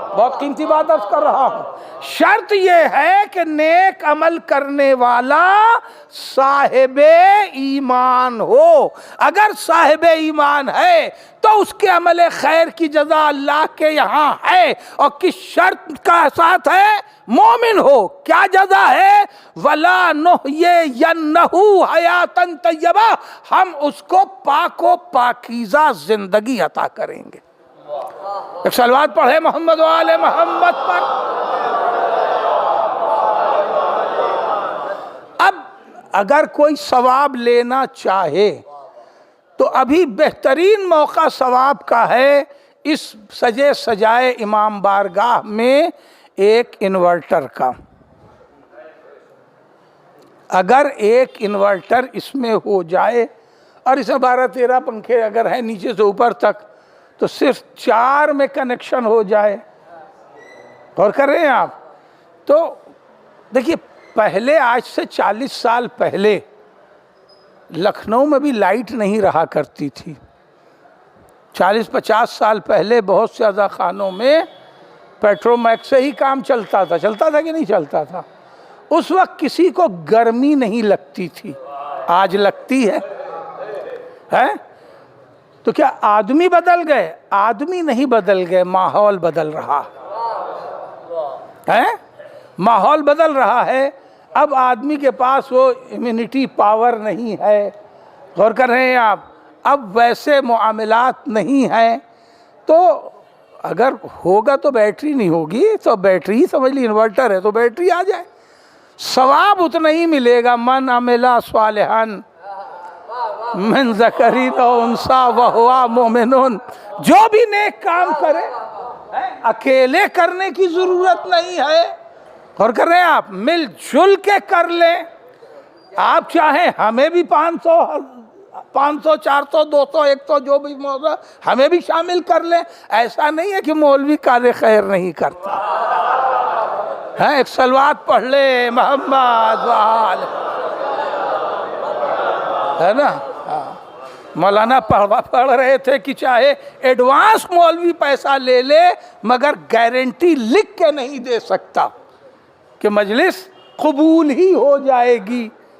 بہت قیمتی بات عرض کر رہا ہوں، شرط یہ ہے کہ نیک عمل کرنے والا صاحب ایمان ہو۔ اگر صاحب ایمان ہے تو اس کے عمل خیر کی جزا اللہ کے یہاں ہے، اور کس شرط کا ساتھ ہے؟ مومن ہو۔ کیا جزا ہے؟ وَلَا نُحْيِيَنَّهُ حَيَاتًا طَيِّبَةً، ہم اس کو پاک و پاکیزہ زندگی عطا کریں گے۔ ایک صلوات پڑھے محمد و آل محمد پر۔ اب اگر کوئی ثواب لینا چاہے تو ابھی بہترین موقع ثواب کا ہے۔ اس سجے سجائے امام بارگاہ میں ایک انورٹر کا، اگر ایک انورٹر اس میں ہو جائے، اور اس میں 12-13 پنکھے اگر ہیں نیچے سے اوپر تک، تو صرف 4 میں کنیکشن ہو جائے۔ غور کر رہے ہیں آپ؟ تو دیکھیے، پہلے آج سے 40 سال پہلے لکھنؤ میں بھی لائٹ نہیں رہا کرتی تھی۔ 40-50 سال پہلے بہت سے عزا خانوں میں پیٹرو میکس سے ہی کام چلتا تھا کہ نہیں چلتا تھا؟ اس وقت کسی کو گرمی نہیں لگتی تھی، آج لگتی ہے؟ تو کیا آدمی بدل گئے؟ آدمی نہیں بدل گئے، ماحول بدل رہا ہے۔ ماحول بدل رہا ہے، اب آدمی کے پاس وہ امیونٹی پاور نہیں ہے۔ غور کر رہے ہیں آپ؟ اب ویسے معاملات نہیں ہیں، تو اگر ہوگا تو بیٹری نہیں ہوگی، تو بیٹری ہی سمجھ لی، انورٹر ہے تو بیٹری آ جائے، ثواب اتنا ہی ملے گا۔ من عمل صالحا من ذکر او انثی وہو مؤمن، جو بھی نیک کام کرے اکیلے کرنے کی ضرورت نہیں ہے۔ غور کر رہے ہیں آپ؟ مل جل کے کر لیں۔ آپ چاہیں ہمیں بھی 500 400 200 100 جو بھی موضوع ہمیں بھی شامل کر لیں۔ ایسا نہیں ہے کہ مولوی کار خیر نہیں کرتا ہے۔ ایک صلوات پڑھ لے محمد وآل، ہے نا؟ مولانا پڑھ رہے تھے کہ چاہے ایڈوانس مولوی پیسہ لے لے، مگر گارنٹی لکھ کے نہیں دے سکتا کہ مجلس قبول ہی ہو جائے گی۔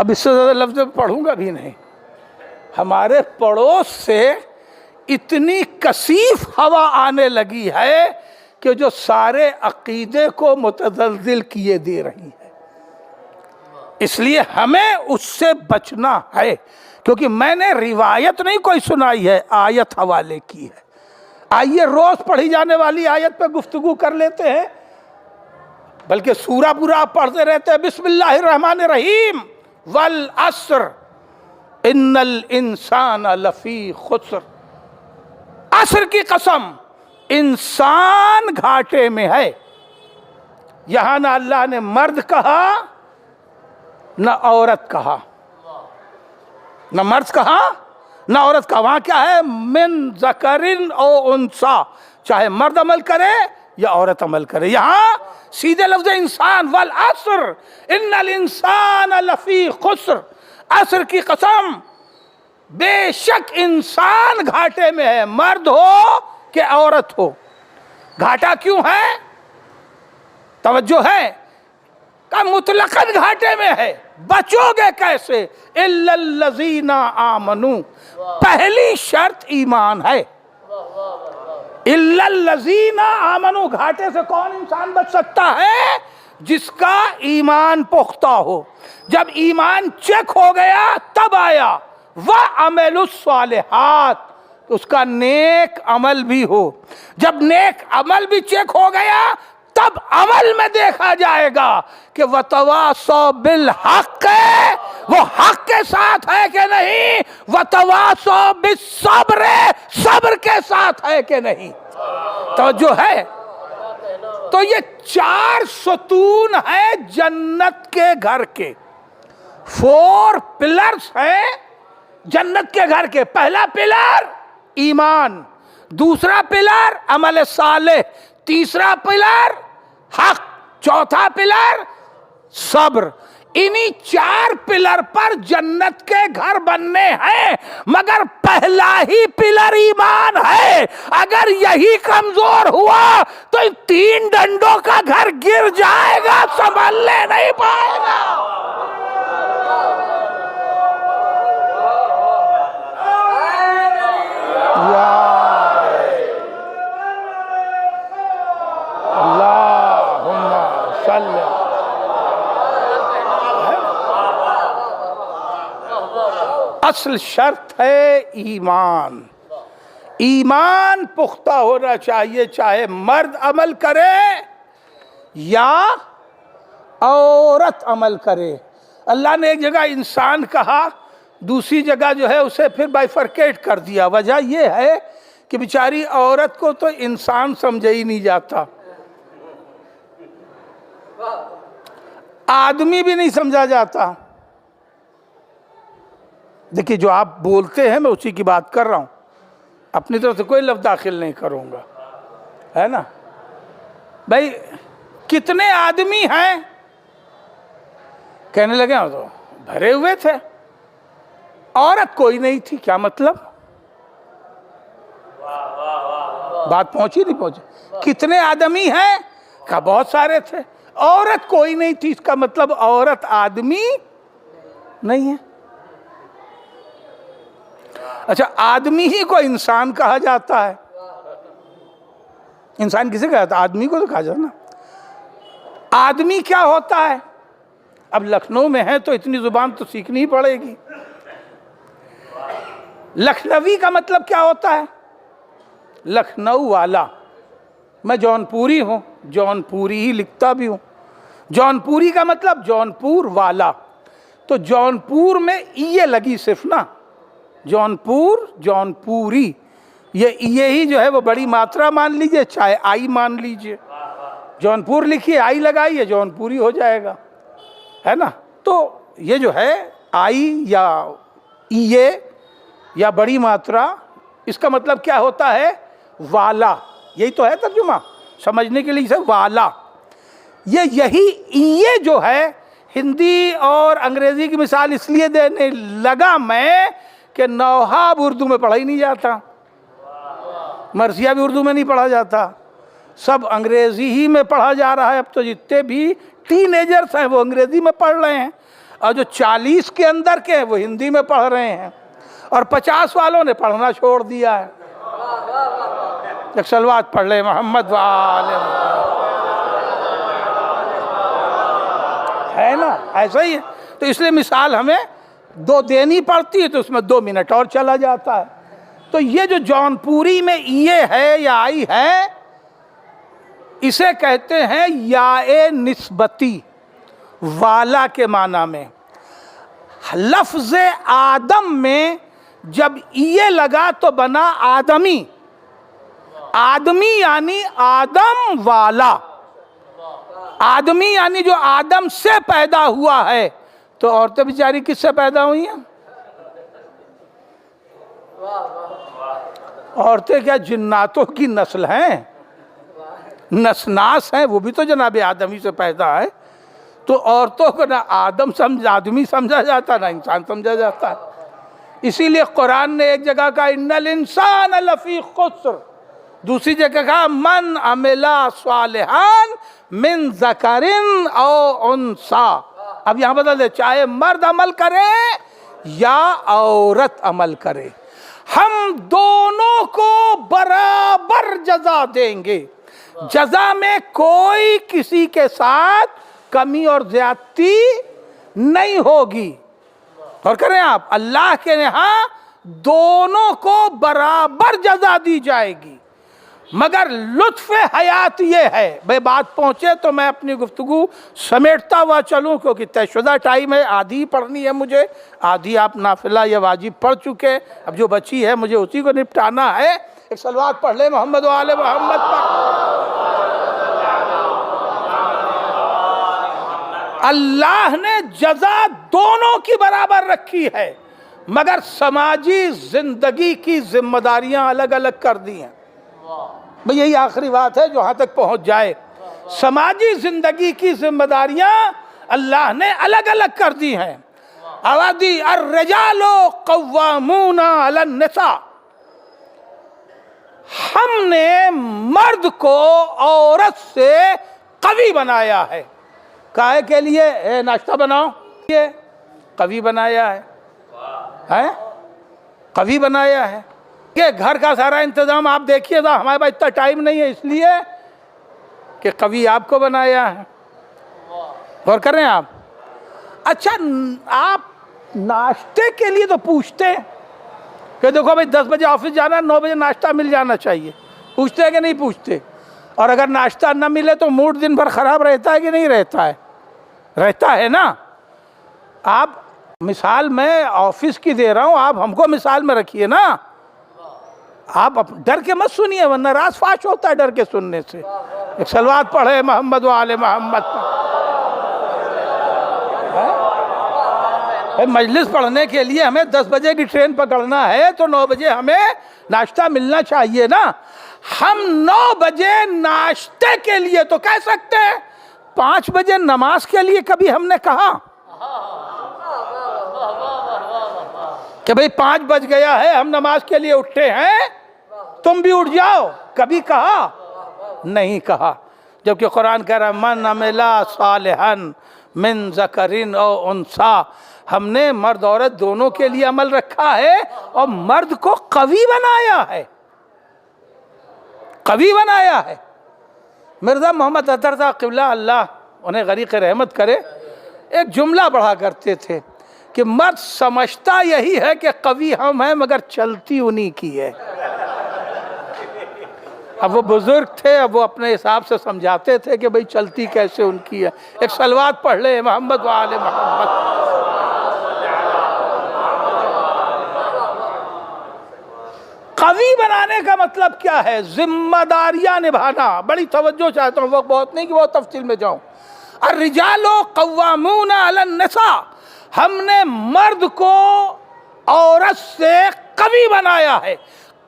اب اس سے زیادہ لفظ پڑھوں گا بھی نہیں. ہمارے پڑوس سے اتنی کثیف ہوا آنے لگی ہے کہ جو سارے عقیدے کو متزلزل کیے دے رہی ہے. اس لیے ہمیں اس سے بچنا ہے، کیونکہ میں نے روایت نہیں کوئی سنائی ہے، آیت حوالے کی ہے. آئیے روز پڑھی جانے والی آیت پہ گفتگو کر لیتے ہیں، بلکہ سورہ پورا آپ پڑھتے رہتے ہیں. بسم اللہ الرحمن الرحیم. والعصر ان الانسان لفی خسر. عصر کی قسم، انسان گھاٹے میں ہے. یہاں نہ اللہ نے مرد کہا نہ عورت کہا، نہ مرد کہا نہ عورت کہا. وہاں کیا ہے؟ من ذکرن او انسا، چاہے مرد عمل کرے یا عورت عمل کرے. یہاں سیدھے لفظ انسان. والعصر ان الانسان لفی خسر. عصر کی قسم، بے شک انسان گھاٹے میں ہے، مرد ہو کہ عورت ہو. گھاٹا کیوں ہے؟ توجہ ہے کہ مطلقاً گھاٹے میں ہے. بچو گے کیسے؟ الا الذین آمنوا. پہلی شرط ایمان ہے. الا الذین آمنوا. گھاٹے سے کون انسان بچ سکتا ہے؟ جس کا ایمان پختہ ہو. جب ایمان چیک ہو گیا تب آیا وَعَمِلُوا الصَّالِحَاتِ، اس کا نیک عمل بھی ہو. جب نیک عمل بھی چیک ہو گیا تب عمل میں دیکھا جائے گا کہ وَتَوَاصَوْا بِالْحَقِّ، وہ حق کے ساتھ ہے کہ نہیں، وَتَوَاصَوْا بِالصَّبْرِ، صبر کے ساتھ ہے کہ نہیں. توجہ ہے. تو یہ 4 ستون ہیں جنت کے گھر کے. 4 پلرز ہیں جنت کے گھر کے. پہلا پلر ایمان، دوسرا پلر عمل صالح، تیسرا پلر حق، چوتھا پلر صبر. انہی 4 پلر پر جنت کے گھر بننے ہیں، مگر پہلا ہی پلر ایمان ہے. اگر یہی کمزور ہوا تو ان 3 ڈنڈوں کا گھر گر جائے گا، سنبھلنے نہیں پائے گا. اصل شرط ہے ایمان. ایمان پختہ ہونا چاہیے، چاہے مرد عمل کرے یا عورت عمل کرے. اللہ نے ایک جگہ انسان کہا، دوسری جگہ جو ہے اسے پھر بائیفرکیٹ کر دیا. وجہ یہ ہے کہ بیچاری عورت کو تو انسان سمجھا ہی نہیں جاتا، آدمی بھی نہیں سمجھا جاتا. دیکھیے جو آپ بولتے ہیں میں اسی کی بات کر رہا ہوں، اپنی طرف سے کوئی لفظ داخل نہیں کروں گا، ہے نا. بھائی کتنے آدمی ہیں؟ کہنے لگے ہو تو بھرے ہوئے تھے، عورت کوئی نہیں تھی. کیا مطلب؟ بات پہنچی نہیں پہنچی؟ کتنے آدمی ہیں؟ کہا بہت سارے تھے. عورت کوئی نہیں تھی، اس کا مطلب عورت آدمی نہیں ہے. اچھا آدمی ہی کو انسان کہا جاتا ہے. انسان کسے کہا جاتا ہے؟ آدمی کو تو کہا جاتا ہے نا. آدمی کیا ہوتا ہے؟ اب لکھنؤ میں ہے تو اتنی زبان تو سیکھنی ہی پڑے گی. لکھنوی کا مطلب کیا ہوتا ہے؟ لکھنؤ والا. میں جونپوری ہوں، جونپوری ہی لکھتا بھی ہوں. جونپوری کا مطلب جونپور والا. تو جونپور میں یہ لگی صرف نا، جونپور جونپوری، یہ ہی جو ہے وہ بڑی ماترا مان لیجئے، چاہے آئی مان لیجئے. جونپور لکھیے، آئی لگائیے، جونپوری ہو جائے گا، ہے نا. تو یہ جو ہے آئی یا یہ یا بڑی ماترا، اس کا مطلب کیا ہوتا ہے؟ والا. یہی تو ہے ترجمہ سمجھنے کے لیے اسے والا. یہی یہ جو ہے ہندی اور انگریزی کی مثال اس لیے دینے لگا میں کہ نوحاب اردو میں پڑھا ہی نہیں جاتا، مرثیہ بھی اردو میں نہیں پڑھا جاتا، سب انگریزی ہی میں پڑھا جا رہا ہے. اب تو جتنے بھی ٹین ایجرز ہیں وہ انگریزی میں پڑھ رہے ہیں. اور جو 40 کے اندر کے ہیں وہ ہندی میں پڑھ رہے ہیں، اور 50 والوں نے پڑھنا چھوڑ دیا ہے۔ ایک صلوات پڑھ لے محمد وآل محمد، ہے نا؟ ایسا ہی ہے۔ تو اس لیے مثال ہمیں 2 دینی پڑتی ہے تو اس میں 2 منٹ اور چلا جاتا ہے۔ تو یہ جو جون پوری میں یہ ہے یا آئی ہے، اسے کہتے ہیں یائے نسبتی، والا کے معنی میں۔ لفظ آدم میں جب یہ لگا تو بنا آدمی، آدمی یعنی آدم والا، آدمی یعنی جو آدم سے پیدا ہوا ہے۔ تو عورتیں بیچاری کس سے پیدا ہوئی ہیں؟ عورتیں کیا جناتوں کی نسل ہیں؟ نسناس ہیں، وہ بھی تو جناب آدمی سے پیدا ہے۔ تو عورتوں کو نہ آدمی سمجھا جاتا، نہ انسان سمجھا جاتا ہے۔ اسی لیے قرآن نے ایک جگہ کہا ان الانسان لفی خسر، دوسری جگہ کہا من عمل صالحا من ذکر او انثی۔ اب یہاں بدل دے، چاہے مرد عمل کرے یا عورت عمل کرے، ہم دونوں کو برابر جزا دیں گے۔ جزا میں کوئی کسی کے ساتھ کمی اور زیادتی نہیں ہوگی۔ اور کریں آپ، اللہ کے یہاں دونوں کو برابر جزا دی جائے گی۔ مگر لطف حیات یہ ہے، بھئی بات پہنچے تو میں اپنی گفتگو سمیٹتا ہوا چلوں، کیونکہ طے شدہ ٹائم ہے، آدھی پڑھنی ہے مجھے، آدھی آپ نافلہ یا واجب پڑھ چکے، اب جو بچی ہے مجھے اسی کو نپٹانا ہے۔ ایک صلوات پڑھ لے محمد و آل محمد پر۔ اللہ نے جزا دونوں کی برابر رکھی ہے، مگر سماجی زندگی کی ذمہ داریاں الگ الگ کر دی ہیں۔ بھئی یہی آخری بات ہے جو ہاں تک پہنچ جائے۔ سماجی زندگی کی ذمہ داریاں اللہ نے الگ الگ کر دی ہیں۔ اوادی الرجال قوامون علی النساء، ہم نے مرد کو عورت سے قوی بنایا ہے۔ کائے کے لیے؟ ناشتہ بناؤ، یہ قوی بنایا ہے، قوی بنایا ہے کہ گھر کا سارا انتظام آپ دیکھیے گا، ہمارے پاس اتنا ٹائم نہیں ہے اس لیے کہ قوی آپ کو بنایا ہے۔ غور کریں آپ۔ اچھا، آپ ناشتے کے لیے تو پوچھتے ہیں کہ دیکھو بھائی 10 بجے آفس جانا ہے، 9 بجے ناشتہ مل جانا چاہیے، پوچھتے ہیں کہ نہیں پوچھتے؟ اور اگر ناشتہ نہ ملے تو موڈ دن بھر خراب رہتا ہے کہ نہیں رہتا ہے؟ رہتا ہے نا۔ آپ مثال میں آفس کی دے رہا ہوں، آپ ہم کو مثال میں رکھیے نا۔ آپ ڈر کے مت سنیے، ورنہ راز فاش ہوتا ہے ڈر کے سننے سے۔ ایک صلوات پڑھے محمد و آل محمد پر۔ مجلس پڑھنے کے لیے ہمیں 10 بجے کی ٹرین پکڑنا ہے تو 9 بجے ہمیں ناشتہ ملنا چاہیے نا۔ ہم 9 بجے ناشتے کے لیے تو کہہ سکتے ہیں، 5 بجے نماز کے لیے کبھی ہم نے کہا کہ بھئی 5 بج گیا ہے، ہم نماز کے لیے اٹھتے ہیں، تم بھی اٹھ جاؤ؟ کبھی کہا؟ نہیں کہا۔ جبکہ قرآن کہہ رہا من عمل صالحا من ذکر او انثی، ہم نے مرد عورت دونوں کے لیے عمل رکھا ہے اور مرد کو قوی بنایا ہے، قوی بنایا ہے۔ مرزا محمد اطہر صاحب قبلہ اللہ انہیں غریق رحمت کرے، ایک جملہ پڑھا کرتے تھے کہ مرد سمجھتا یہی ہے کہ قوی ہم ہیں مگر چلتی انہی کی ہے۔ اب وہ بزرگ تھے، اب وہ اپنے حساب سے سمجھاتے تھے کہ بھئی چلتی کیسے ان کی ہے۔ ایک صلوات پڑھ لے محمد و آل محمد۔ قوی بنانے کا مطلب کیا ہے؟ ذمہ داریاں نبھانا۔ بڑی توجہ چاہتا ہوں، وقت بہت نہیں کہ بہت تفصیل میں جاؤں۔ الرجال قوامون علی النساء، ہم نے مرد کو عورت سے قوی بنایا ہے۔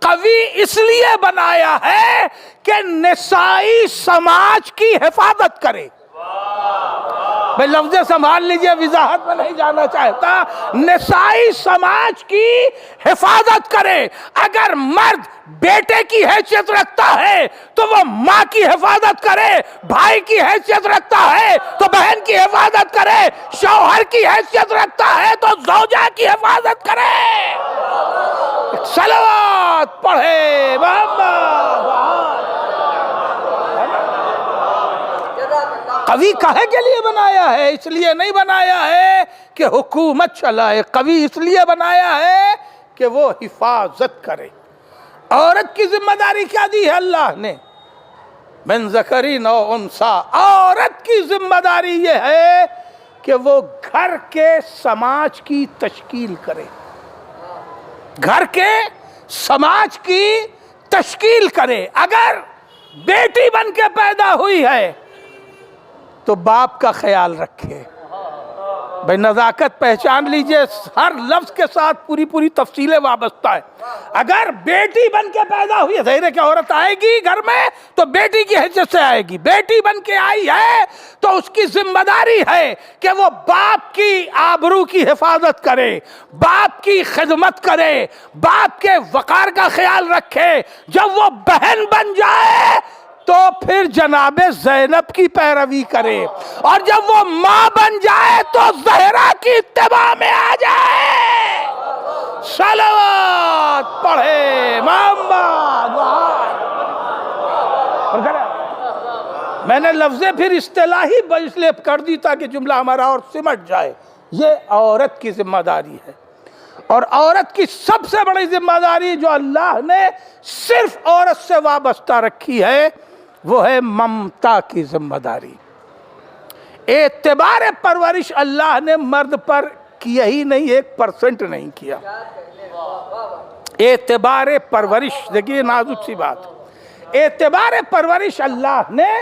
قوی اس لیے بنایا ہے کہ نسائی سماج کی حفاظت کرے۔ بھائی لفظ سنبھال لیجئے، وضاحت میں نہیں جانا چاہتا۔ نسائی سماج کی حفاظت کرے۔ اگر مرد بیٹے کی حیثیت رکھتا ہے تو وہ ماں کی حفاظت کرے، بھائی کی حیثیت رکھتا ہے تو بہن کی حفاظت کرے، شوہر کی حیثیت رکھتا ہے تو زوجہ کی حفاظت کرے۔ صلوات پڑھے محمد۔ قوی کاہے کے لیے بنایا ہے؟ اس لیے نہیں بنایا ہے کہ حکومت چلائے، قوی اس لیے بنایا ہے کہ وہ حفاظت کرے۔ عورت کی ذمہ داری کیا دی ہے اللہ نے؟ من ذکرین او انثی، عورت کی ذمہ داری یہ ہے کہ وہ گھر کے سماج کی تشکیل کرے، گھر کے سماج کی تشکیل کرے۔ اگر بیٹی بن کے پیدا ہوئی ہے تو باپ کا خیال رکھے۔ بھئی نزاکت پہچان لیجئے، ہر لفظ کے ساتھ پوری تفصیلیں وابستہ ہے۔ اگر بیٹی بن کے پیدا ہوئی ہے، ظاہر ہے کہ عورت آئے گی گھر میں تو بیٹی کی حیثیت سے آئے گی۔ بیٹی بن کے آئی ہے تو اس کی ذمہ داری ہے کہ وہ باپ کی آبرو کی حفاظت کرے، باپ کی خدمت کرے، باپ کے وقار کا خیال رکھے۔ جب وہ بہن بن جائے تو پھر جناب زینب کی پیروی کرے، اور جب وہ ماں بن جائے تو زہرا کی اتباع میں آ جائے۔ صلوات پڑھے محمد۔ میں نے لفظیں پھر اصطلاحی اس لیے کر دی تاکہ جملہ ہمارا اور سمٹ جائے۔ یہ عورت کی ذمہ داری ہے، اور عورت کی سب سے بڑی ذمہ داری جو اللہ نے صرف عورت سے وابستہ رکھی ہے وہ ہے ممتا کی ذمہ داری۔ اعتبار پرورش اللہ نے مرد پر کیا ہی نہیں، 1% نہیں کیا۔ اعتبار پرورش، دیکھیے نازک سی بات، اعتبار پرورش اللہ نے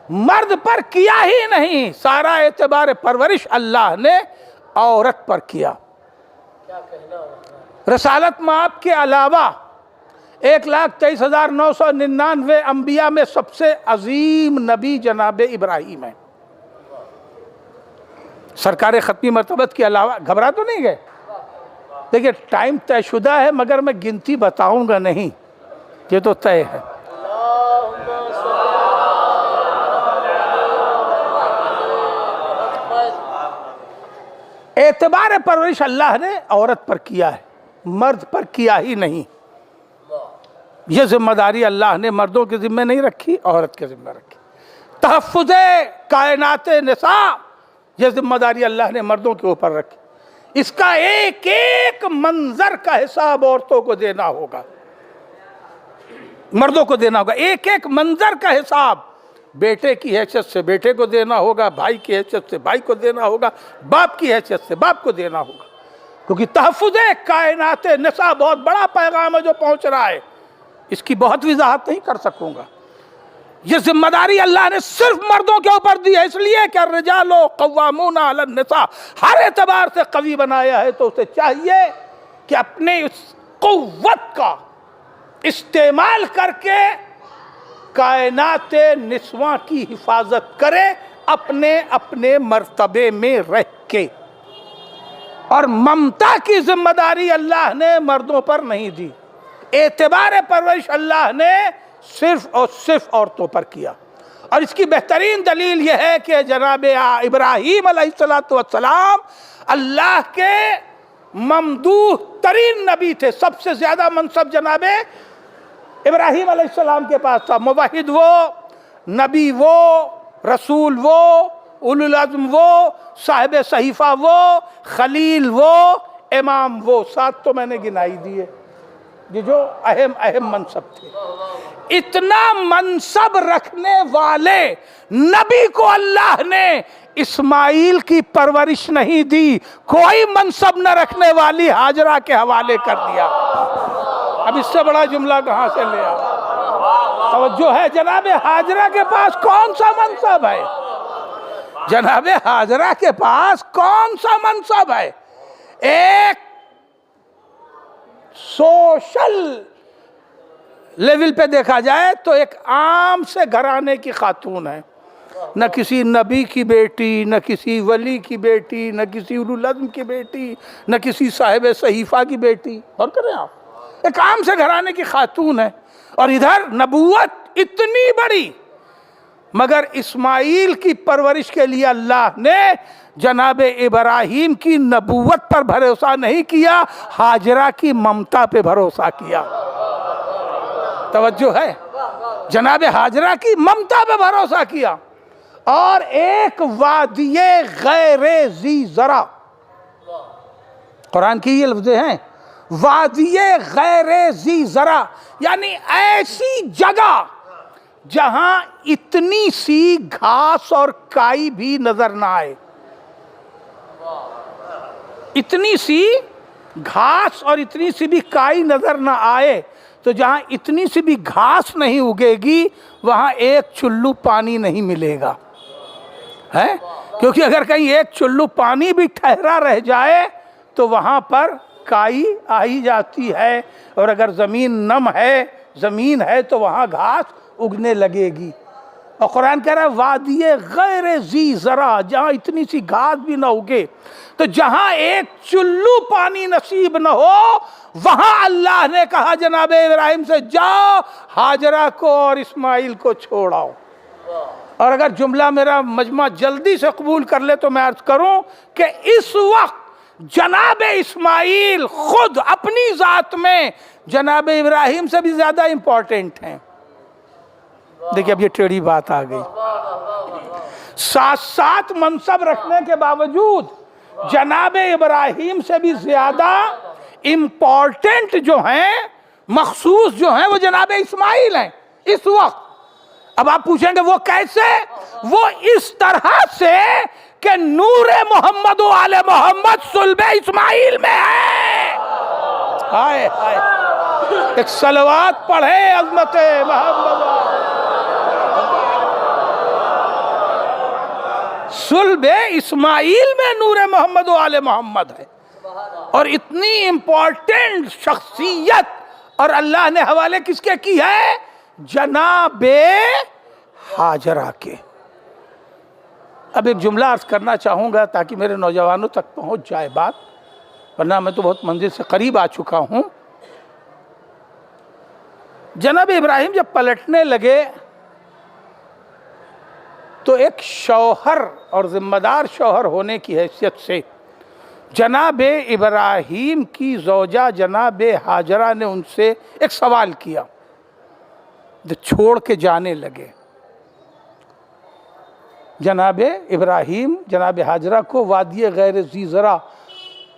مرد پر کیا ہی نہیں، سارا اعتبار پرورش اللہ نے عورت پر کیا۔ رسالت مآب کے علاوہ 1,23,999 انبیاء میں سب سے عظیم نبی جناب ابراہیم ہیں۔ سرکار ختمی مرتبت کے علاوہ، گھبرا تو نہیں گئے؟ دیکھیں ٹائم طے شدہ ہے مگر میں گنتی بتاؤں گا نہیں، یہ تو طے ہے۔ اعتبار پرورش اللہ نے عورت پر کیا ہے، مرد پر کیا ہی نہیں۔ یہ ذمہ داری اللہ نے مردوں کے ذمہ نہیں رکھی، عورت کے ذمہ رکھی۔ تحفظ کائنات نساء، یہ ذمہ داری اللہ نے مردوں کے اوپر رکھی۔ اس کا ایک ایک منظر کا حساب عورتوں کو دینا ہوگا، مردوں کو دینا ہوگا۔ ایک ایک منظر کا حساب بیٹے کی حیثیت سے بیٹے کو دینا ہوگا، بھائی کی حیثیت سے بھائی کو دینا ہوگا، باپ کی حیثیت سے باپ کو دینا ہوگا، کیونکہ تحفظ کائنات نساء بہت بڑا پیغام ہے جو پہنچ رہا ہے، اس کی بہت وضاحت نہیں کر سکوں گا۔ یہ ذمہ داری اللہ نے صرف مردوں کے اوپر دی ہے، اس لیے کہ الرجال قوامون علی النساء، ہر اعتبار سے قوی بنایا ہے، تو اسے چاہیے کہ اپنے اس قوت کا استعمال کر کے کائنات نسواں کی حفاظت کرے، اپنے اپنے مرتبے میں رہ کے۔ اور ممتا کی ذمہ داری اللہ نے مردوں پر نہیں دی، اعتبار پرورش اللہ نے صرف اور صرف عورتوں پر کیا۔ اور اس کی بہترین دلیل یہ ہے کہ جناب ابراہیم علیہ السلام اللہ کے ممدوح ترین نبی تھے، سب سے زیادہ منصب جناب ابراہیم علیہ السلام کے پاس تھا۔ موحد وہ، نبی وہ، رسول وہ، اولو العزم وہ، صاحب صحیفہ وہ، خلیل وہ، امام وہ، 7 تو میں نے گنائی دیے، یہ جو اہم منصب تھے۔ اتنا منصب رکھنے والے نبی کو اللہ نے اسماعیل کی پرورش نہیں دی، کوئی منصب نہ رکھنے والی ہاجرہ کے حوالے کر دیا۔ اب اس سے بڑا جملہ کہاں سے لے آؤ؟ توجہ ہے، جناب ہاجرہ کے پاس کون سا منصب ہے؟ جناب ہاجرہ کے پاس کون سا منصب ہے؟ ایک سوشل لیول پہ دیکھا جائے تو ایک عام سے گھرانے کی خاتون ہے، نہ کسی نبی کی بیٹی، نہ کسی ولی کی بیٹی، نہ کسی اولو العزم کی بیٹی، نہ کسی صاحب صحیفہ کی بیٹی. اور کریں آپ ایک عام سے گھرانے کی خاتون ہے، اور ادھر نبوت اتنی بڑی. مگر اسماعیل کی پرورش کے لیے اللہ نے جناب ابراہیم کی نبوت پر بھروسہ نہیں کیا، ہاجرہ کی ممتا پہ بھروسہ کیا. توجہ ہے؟ جناب ہاجرہ کی ممتا پہ بھروسہ کیا. اور ایک وادی غیر ذی زرع، قرآن کی یہ لفظ ہیں، وادی غیر ذی زرع، یعنی ایسی جگہ جہاں اتنی سی گھاس اور کائی بھی نظر نہ آئے. اتنی سی گھاس اور اتنی سی بھی کائی نظر نہ آئے. تو جہاں اتنی سی بھی گھاس نہیں اگے گی وہاں ایک چلو پانی نہیں ملے گا، ہے؟ کیونکہ اگر کہیں ایک چلو پانی بھی ٹھہرا رہ جائے تو وہاں پر کائی آ ہی جاتی ہے، اور اگر زمین نم ہے، زمین ہے، تو وہاں گھاس اگنے لگے گی. اور قرآن کہہ رہا ہے وادی غیر ذی زرع، جہاں اتنی سی گھاس بھی نہ اگے. تو جہاں ایک چلو پانی نصیب نہ ہو وہاں اللہ نے کہا جناب ابراہیم سے جاؤ ہاجرہ کو اور اسماعیل کو چھوڑاؤ. اور اگر جملہ میرا مجمع جلدی سے قبول کر لے تو میں عرض کروں کہ اس وقت جناب اسماعیل خود اپنی ذات میں جناب ابراہیم سے بھی زیادہ امپورٹنٹ ہیں. دیکھیں اب یہ ٹیڑھی بات آ گئی. ساتھ ساتھ منصب رکھنے کے باوجود جناب ابراہیم سے بھی زیادہ امپورٹنٹ جو ہیں، مخصوص جو ہیں، وہ جناب اسماعیل ہیں اس وقت. اب آپ پوچھیں گے وہ کیسے؟ وہ اس طرح سے کہ نور محمد و آل محمد صلب اسماعیل میں ہے. ہائے ہائے، ایک صلوات پڑھیں عظمت محمد. صلب اسماعیل میں نور محمد و آل محمد ہے. اور اتنی امپورٹنٹ شخصیت اور اللہ نے حوالے کس کے کی ہے؟ جناب ہاجرہ کے. اب ایک جملہ عرض کرنا چاہوں گا تاکہ میرے نوجوانوں تک پہنچ جائے بات، ورنہ میں تو بہت منزل سے قریب آ چکا ہوں. جناب ابراہیم جب پلٹنے لگے تو ایک شوہر اور ذمہ دار شوہر ہونے کی حیثیت سے جناب ابراہیم کی زوجہ جناب ہاجرہ نے ان سے ایک سوال کیا. جو چھوڑ کے جانے لگے جناب ابراہیم جناب ہاجرہ کو وادی غیر ذی زرع،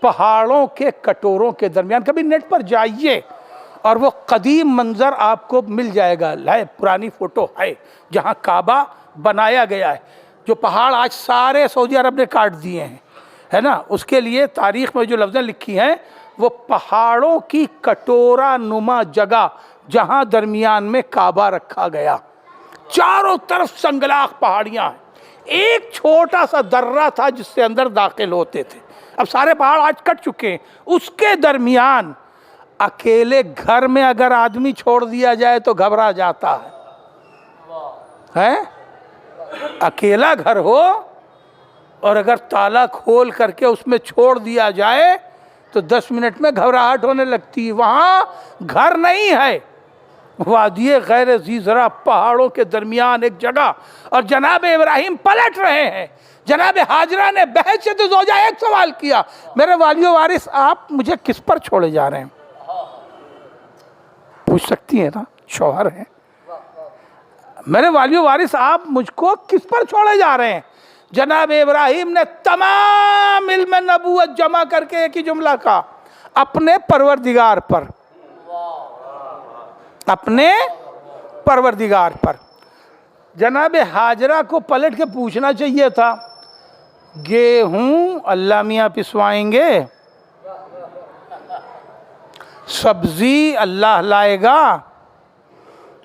پہاڑوں کے کٹوروں کے درمیان، کبھی نیٹ پر جائیے اور وہ قدیم منظر آپ کو مل جائے گا. پرانی فوٹو ہے جہاں کعبہ بنایا گیا ہے، جو پہاڑ آج سارے سعودی عرب نے کاٹ دیے ہیں، ہے نا. اس کے لیے تاریخ میں جو لفظیں لکھی ہیں وہ پہاڑوں کی کٹورا نما جگہ جہاں درمیان میں کعبہ رکھا گیا. چاروں طرف سنگلاخ پہاڑیاں ہیں، ایک چھوٹا سا درہ تھا جس سے اندر داخل ہوتے تھے. اب سارے پہاڑ آج کٹ چکے ہیں. اس کے درمیان اکیلے گھر میں اگر آدمی چھوڑ دیا جائے تو گھبرا جاتا ہے. اکیلا گھر ہو اور اگر تالا کھول کر کے اس میں چھوڑ دیا جائے تو 10 منٹ میں گھبراہٹ ہونے لگتی ہے. وہاں گھر نہیں ہے، وادی غیر ذی زرع، پہاڑوں کے درمیان ایک جگہ. اور جناب ابراہیم پلٹ رہے ہیں. جناب ہاجرہ نے بحیثیت زوجہ ایک سوال کیا، میرے والی و وارث آپ مجھے کس پر چھوڑے جا رہے ہیں؟ پوچھ سکتی ہیں نا، شوہر ہیں. میرے والی و وارث آپ مجھ کو کس پر چھوڑے جا رہے ہیں؟ جناب ابراہیم نے تمام علم نبوت جمع کر کے ایک ہی جملہ کہا، اپنے پروردگار پر. اپنے پروردگار پر. جناب ہاجرہ کو پلٹ کے پوچھنا چاہیے تھا، گیہوں اللہ میاں پسوائیں گے، سبزی اللہ لائے گا.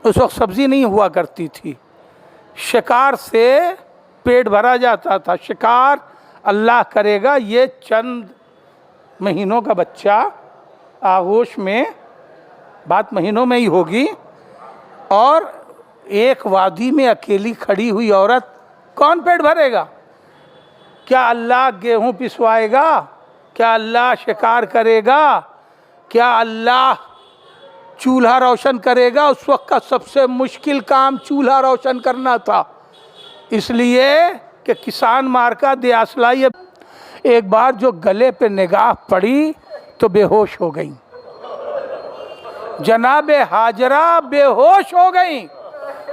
اس وقت سبزی نہیں ہوا کرتی تھی، شکار سے پیٹ بھرا جاتا تھا. شکار اللہ کرے گا، یہ چند مہینوں کا بچہ آغوش میں، بات مہینوں میں ہی ہوگی، اور ایک وادی میں اکیلی کھڑی ہوئی عورت کون پیٹ بھرے گا؟ کیا اللہ گیہوں پسوائے گا؟ کیا اللہ شکار کرے گا؟ کیا اللہ چولہا روشن کرے گا؟ اس وقت کا سب سے مشکل کام چولہا روشن کرنا تھا، اس لیے کہ کسان مارکا دیاسلائی ایک بار جو گلے پہ نگاہ پڑی تو بے ہوش ہو گئیں، جناب ہاجرہ بے ہوش ہو گئیں۔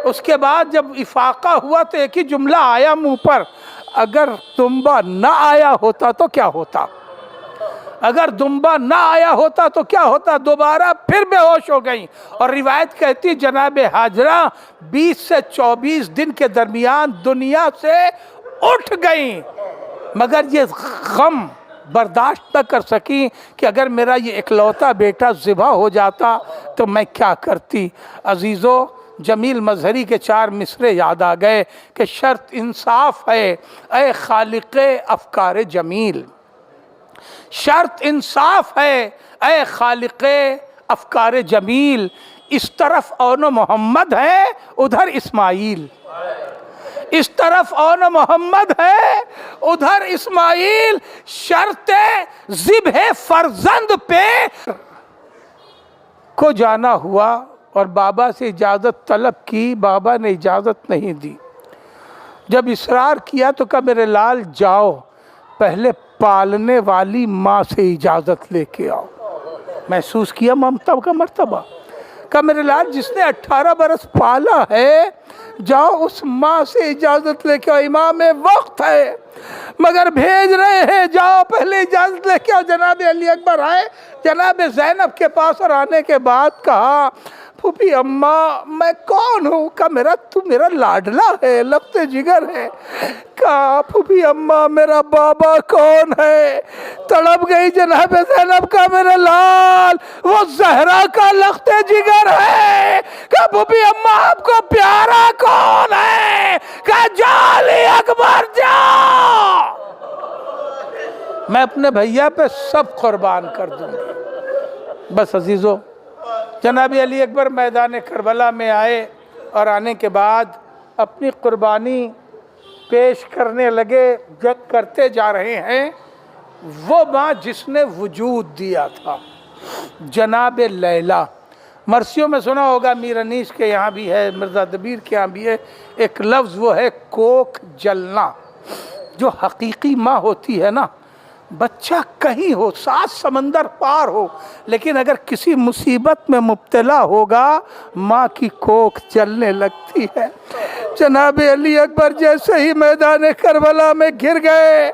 اس کے بعد جب افاقہ ہوا تو ایک ہی جملہ آیا منہ پر، اگر دمبا نہ آیا ہوتا تو کیا ہوتا؟ اگر دمبا نہ آیا ہوتا تو کیا ہوتا؟ دوبارہ پھر بے ہوش ہو گئیں، اور روایت کہتی جناب ہاجرہ 20 سے 24 دن کے درمیان دنیا سے اٹھ گئیں، مگر یہ غم برداشت نہ کر سکیں کہ اگر میرا یہ اکلوتا بیٹا ذبح ہو جاتا تو میں کیا کرتی۔ عزیزو، جمیل مظہری کے 4 مصرے یاد آ گئے کہ شرط انصاف ہے اے خالق افکار جمیل، شرط انصاف ہے اے خالق افکار جمیل، اس طرف اون محمد ہے ادھر اسماعیل، اس طرف اون محمد ہے ادھر اسماعیل، شرط ذبح فرزند پہ کو جانا ہوا اور بابا سے اجازت طلب کی، بابا نے اجازت نہیں دی۔ جب اصرار کیا تو کہا میرے لال جاؤ، پہلے پالنے والی ماں سے اجازت لے کے آؤ۔ محسوس کیا ممتا کا مرتبہ، کہا میرے لال جس نے 18 برس پالا ہے جاؤ اس ماں سے اجازت لے کے آؤ، امام وقت ہے مگر بھیج رہے ہیں، جاؤ پہلے اجازت لے کے آؤ۔ جناب علی اکبر آئے جناب زینب کے پاس، اور آنے کے بعد کہا پھوپھی اماں میں کون ہوں؟ کہا تو میرا لاڈلا ہے، لفظ جگر ہے۔ کہا پھوپھی اماں میرا بابا کون ہے؟ تڑپ گئی جناب زینب کا میرا لال وہ زہرا کا لخت جگر ہے۔ کہا پھوپھی اماں آپ کو پیارا کون ہے؟ کہا جا علی اکبر جا، میں اپنے بھیا پہ سب قربان کر دوں گی۔ بس عزیزو، جناب علی اکبر میدان کربلا میں آئے اور آنے کے بعد اپنی قربانی پیش کرنے لگے، جنگ کرتے جا رہے ہیں۔ وہ ماں جس نے وجود دیا تھا جناب لیلا، مرثیوں میں سنا ہوگا، میر انیس کے یہاں بھی ہے، مرزا دبیر کے یہاں بھی ہے، ایک لفظ وہ ہے کوکھ جلنا۔ جو حقیقی ماں ہوتی ہے نا، بچہ کہیں ہو 7 سمندر پار ہو، لیکن اگر کسی مصیبت میں مبتلا ہوگا ماں کی کوکھ جلنے لگتی ہے۔ جناب علی اکبر جیسے ہی میدان کربلا میں گر گئے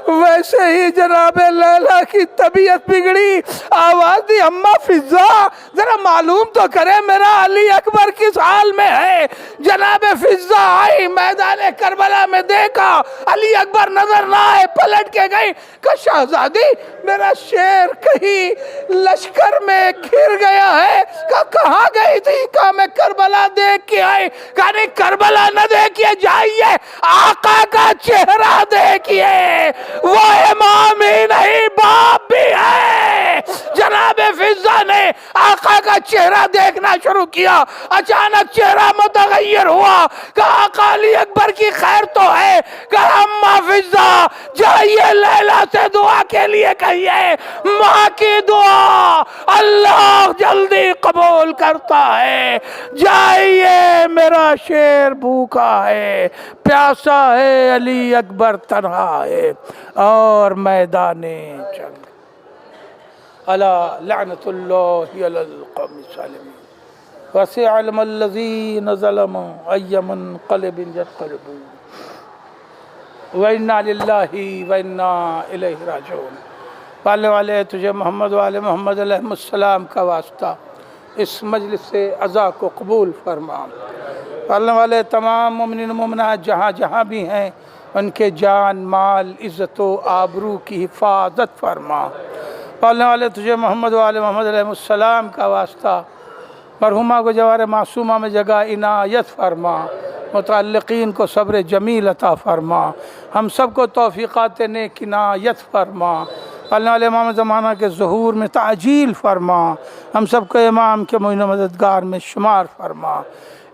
ویسے ہی جناب لیلا کی طبیعت بگڑی، آواز دی اماں فضا ذرا معلوم تو کرے میرا علی اکبر کس حال میں ہے۔ جناب فضا آئی، میدان کربلا میں دیکھا علی اکبر نظر نہ آئے، پلٹ کے گئی کہ شہزادی میرا شیر کہیں لشکر میں گھر گیا ہے۔ کہاں گئی تھی؟ کہا میں کربلا دیکھ کے آئی۔ کہا نہیں کربلا نہ دیکھیے، جائیے آقا کا چہرہ دیکھیے، وہ امام ہی نہیں باپ بھی ہے۔ جناب فضا نے آقا کا چہرہ دیکھنا شروع کیا، اچانک چہرہ متغیر ہوا۔ کہا آقا علی اکبر کی خیر تو ہے؟ کہا اماں فضا جائیے لیلا سے دعا کے لیے کہیے، ماں کی دعا اللہ جلدی قبول کرتا ہے۔ جائیے میرا شیر بھوکا ہے، پیاسا ہے، علی اکبر تنہا ہے۔ اور میدان جنگ الا لعنت اللہ علی القوم الظالمین وسيعلم الذين ظلموا أي منقلب ينقلبون وَإِنَّا لِلَّهِ وَإِنَّا إِلَيْهِ راجعون۔ پالنے والے تجھے محمد والے محمد علیہ السلام کا واسطہ اس مجلس سے عزا کو قبول فرما۔ پالنے والے تمام مومنین و مومنات جہاں جہاں بھی ہیں ان کے جان مال عزت و آبرو کی حفاظت فرما۔ پالنے والے تجھے محمد والے محمد علیہ السلام کا واسطہ مرحومہ کو جوار معصومہ میں جگہ عنایت فرما، متعلقین کو صبر جمیل عطا فرما، ہم سب کو توفیقات نیک عنایت فرما۔ پالنے والے امام زمانہ کے ظہور میں تعجیل فرما، ہم سب کو امام کے معین و مددگار میں شمار فرما۔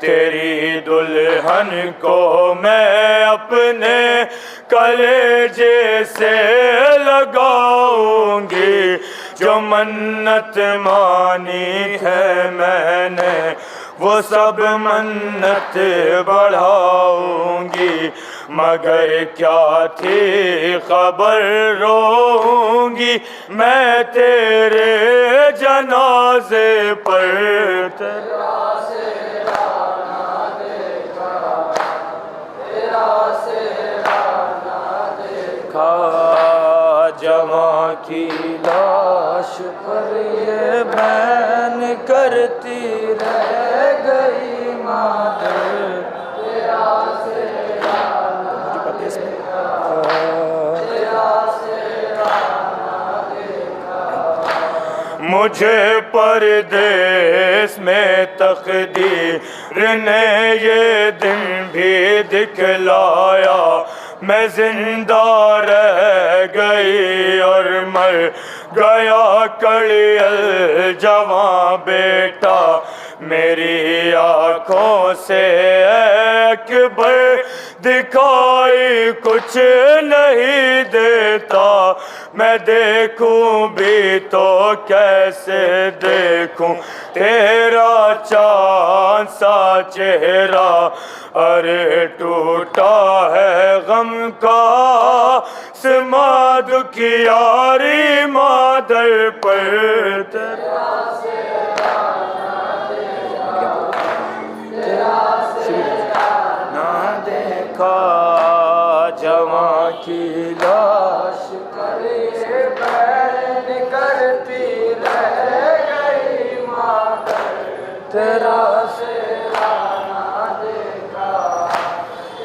تیری دلہن کو میں اپنے کلیجے سے لگاؤں گی، جو منت مانی ہے میں نے وہ سب منت بڑھاؤں گی، مگر کیا تھی خبر روؤں گی میں تیرے جنازے پر، جواں کی لاش پر یہ بین کرتی رہ گئی مادر، مجھے پردیس میں تقدیر نے یہ دن بھی دکھلایا، میں زندہ رہ گئی اور مر گیا کڑیل جوان بیٹا، میری آنکھوں سے اکبر دکھائی کچھ نہیں دیتا، میں دیکھوں بھی تو کیسے دیکھوں تیرا چاند سا چہرہ، ارے ٹوٹا ہے غم کا سما دکھیاری مادر پر، نہ دیکھا جواں کی لاش کڑیے بین کرتی رہ گئی مادر، تیرا چہرہ نہ دیکھا،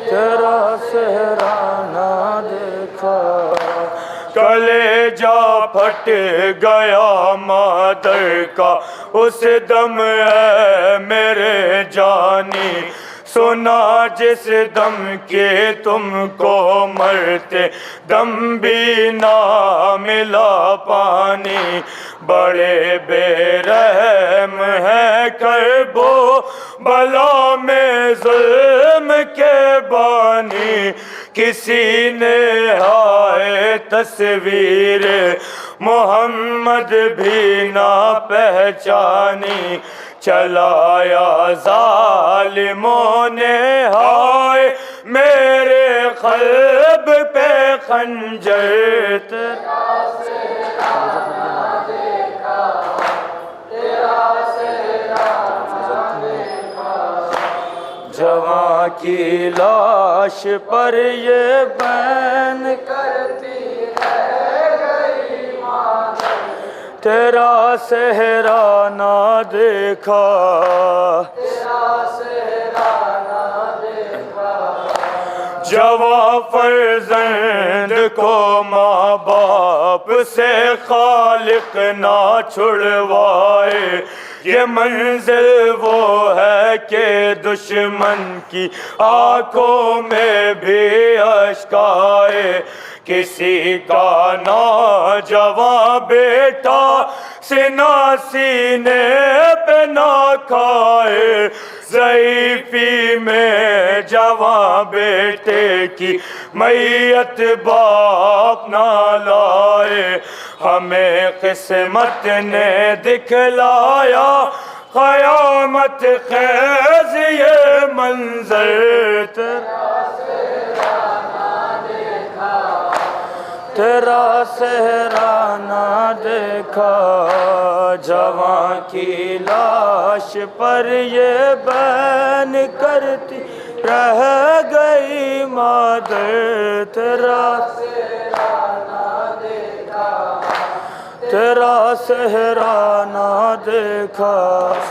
تیرا چہرہ نہ دیکھا، کلیجہ پھٹ گیا مادر کا اس دم ہے میرے جانی، سنا جس دم کے تم کو مرتے دم بھی نہ ملا پانی، بڑے بے رحم ہے کرب و بلا میں ظلم کے بانی، کسی نے ہائے تصویر محمد بھی نہ پہچانی، چلایا ظالموں نے ہائے میرے قلب پہ خنجر، تیرا چہرہ نہ دیکھا، تیرا چہرہ نہ دیکھا، جواں کی لاش پر یہ بین کرتی رہ گئی مادر، تیرا چہرہ نہ دیکھا، تیرا چہرہ نہ دیکھا، جواں فرزند کو ماں باپ سے خالق نہ چھڑوائے، یہ منزل وہ ہے کہ دشمن کی آنکھوں میں بھی اشک آئے، کسی کا نوجوان بیٹا سینہ سینے پہ نہ کھائے، ضعیفی میں جوان بیٹے کی میت باپ نہ لائے، ہمیں قسمت نے دکھلایا قیامت خیز یہ منظر، تیرا چہرہ نہ دیکھا، جواں کی لاش پر یہ بین کرتی رہ گئی مادر، تیرا چہرہ نہ دیکھا، تیرا چہرہ نہ دیکھا،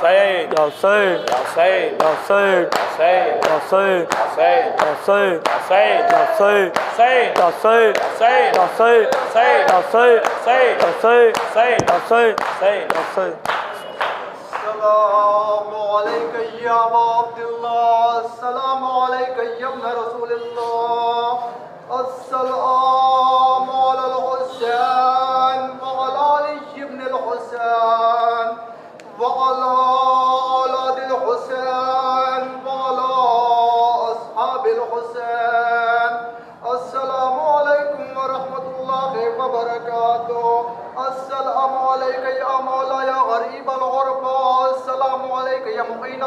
سید یا سید یا سید یا سید یا سید یا سید یا سید یا سید یا سید یا سید یا سید یا سید یا سید یا سید. السلام علیکم یا عبد اللہ، السلام علیکم یا ابن رسول اللہ، السلام علی الحسین وعلی علی ابن الحسین وعلی اولاد الحسین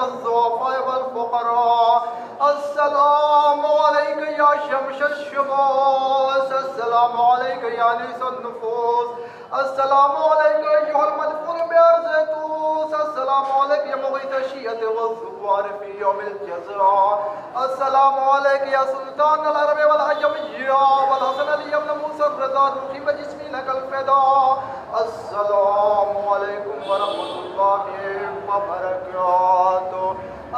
الضعفاء والفقراء. السلام عليك يا شمس الشموس. السلام عليك يا أنيس النفوس. السلام عليك أيها المدفون بأرض طوس. السلام عليك يا مغيث الشيعة والثوار في يوم الجزاء. السلام عليك يا سلطان العرب والعجمية والحسن علي بن موسى الرضا روحي وجسمي لك الفداء. السلام عليكم ورحمة الله وبركاته.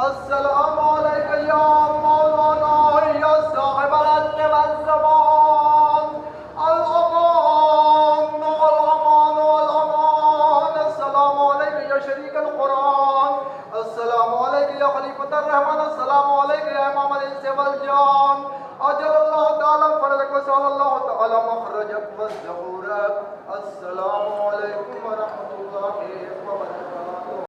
السلام عليك يا مولانا يا صاحب العدل والزمان. الأمان والأمان والأمان. السلام عليك يا شريك القرآن. السلام عليك يا خليفة الرحمن. السلام عليك يا إمام الإنس والجان. أجل الله تعالى فرجك وسأل الله تعالى مخرجك وزهورك. السلام عليكم ورحمة الله وبركاته.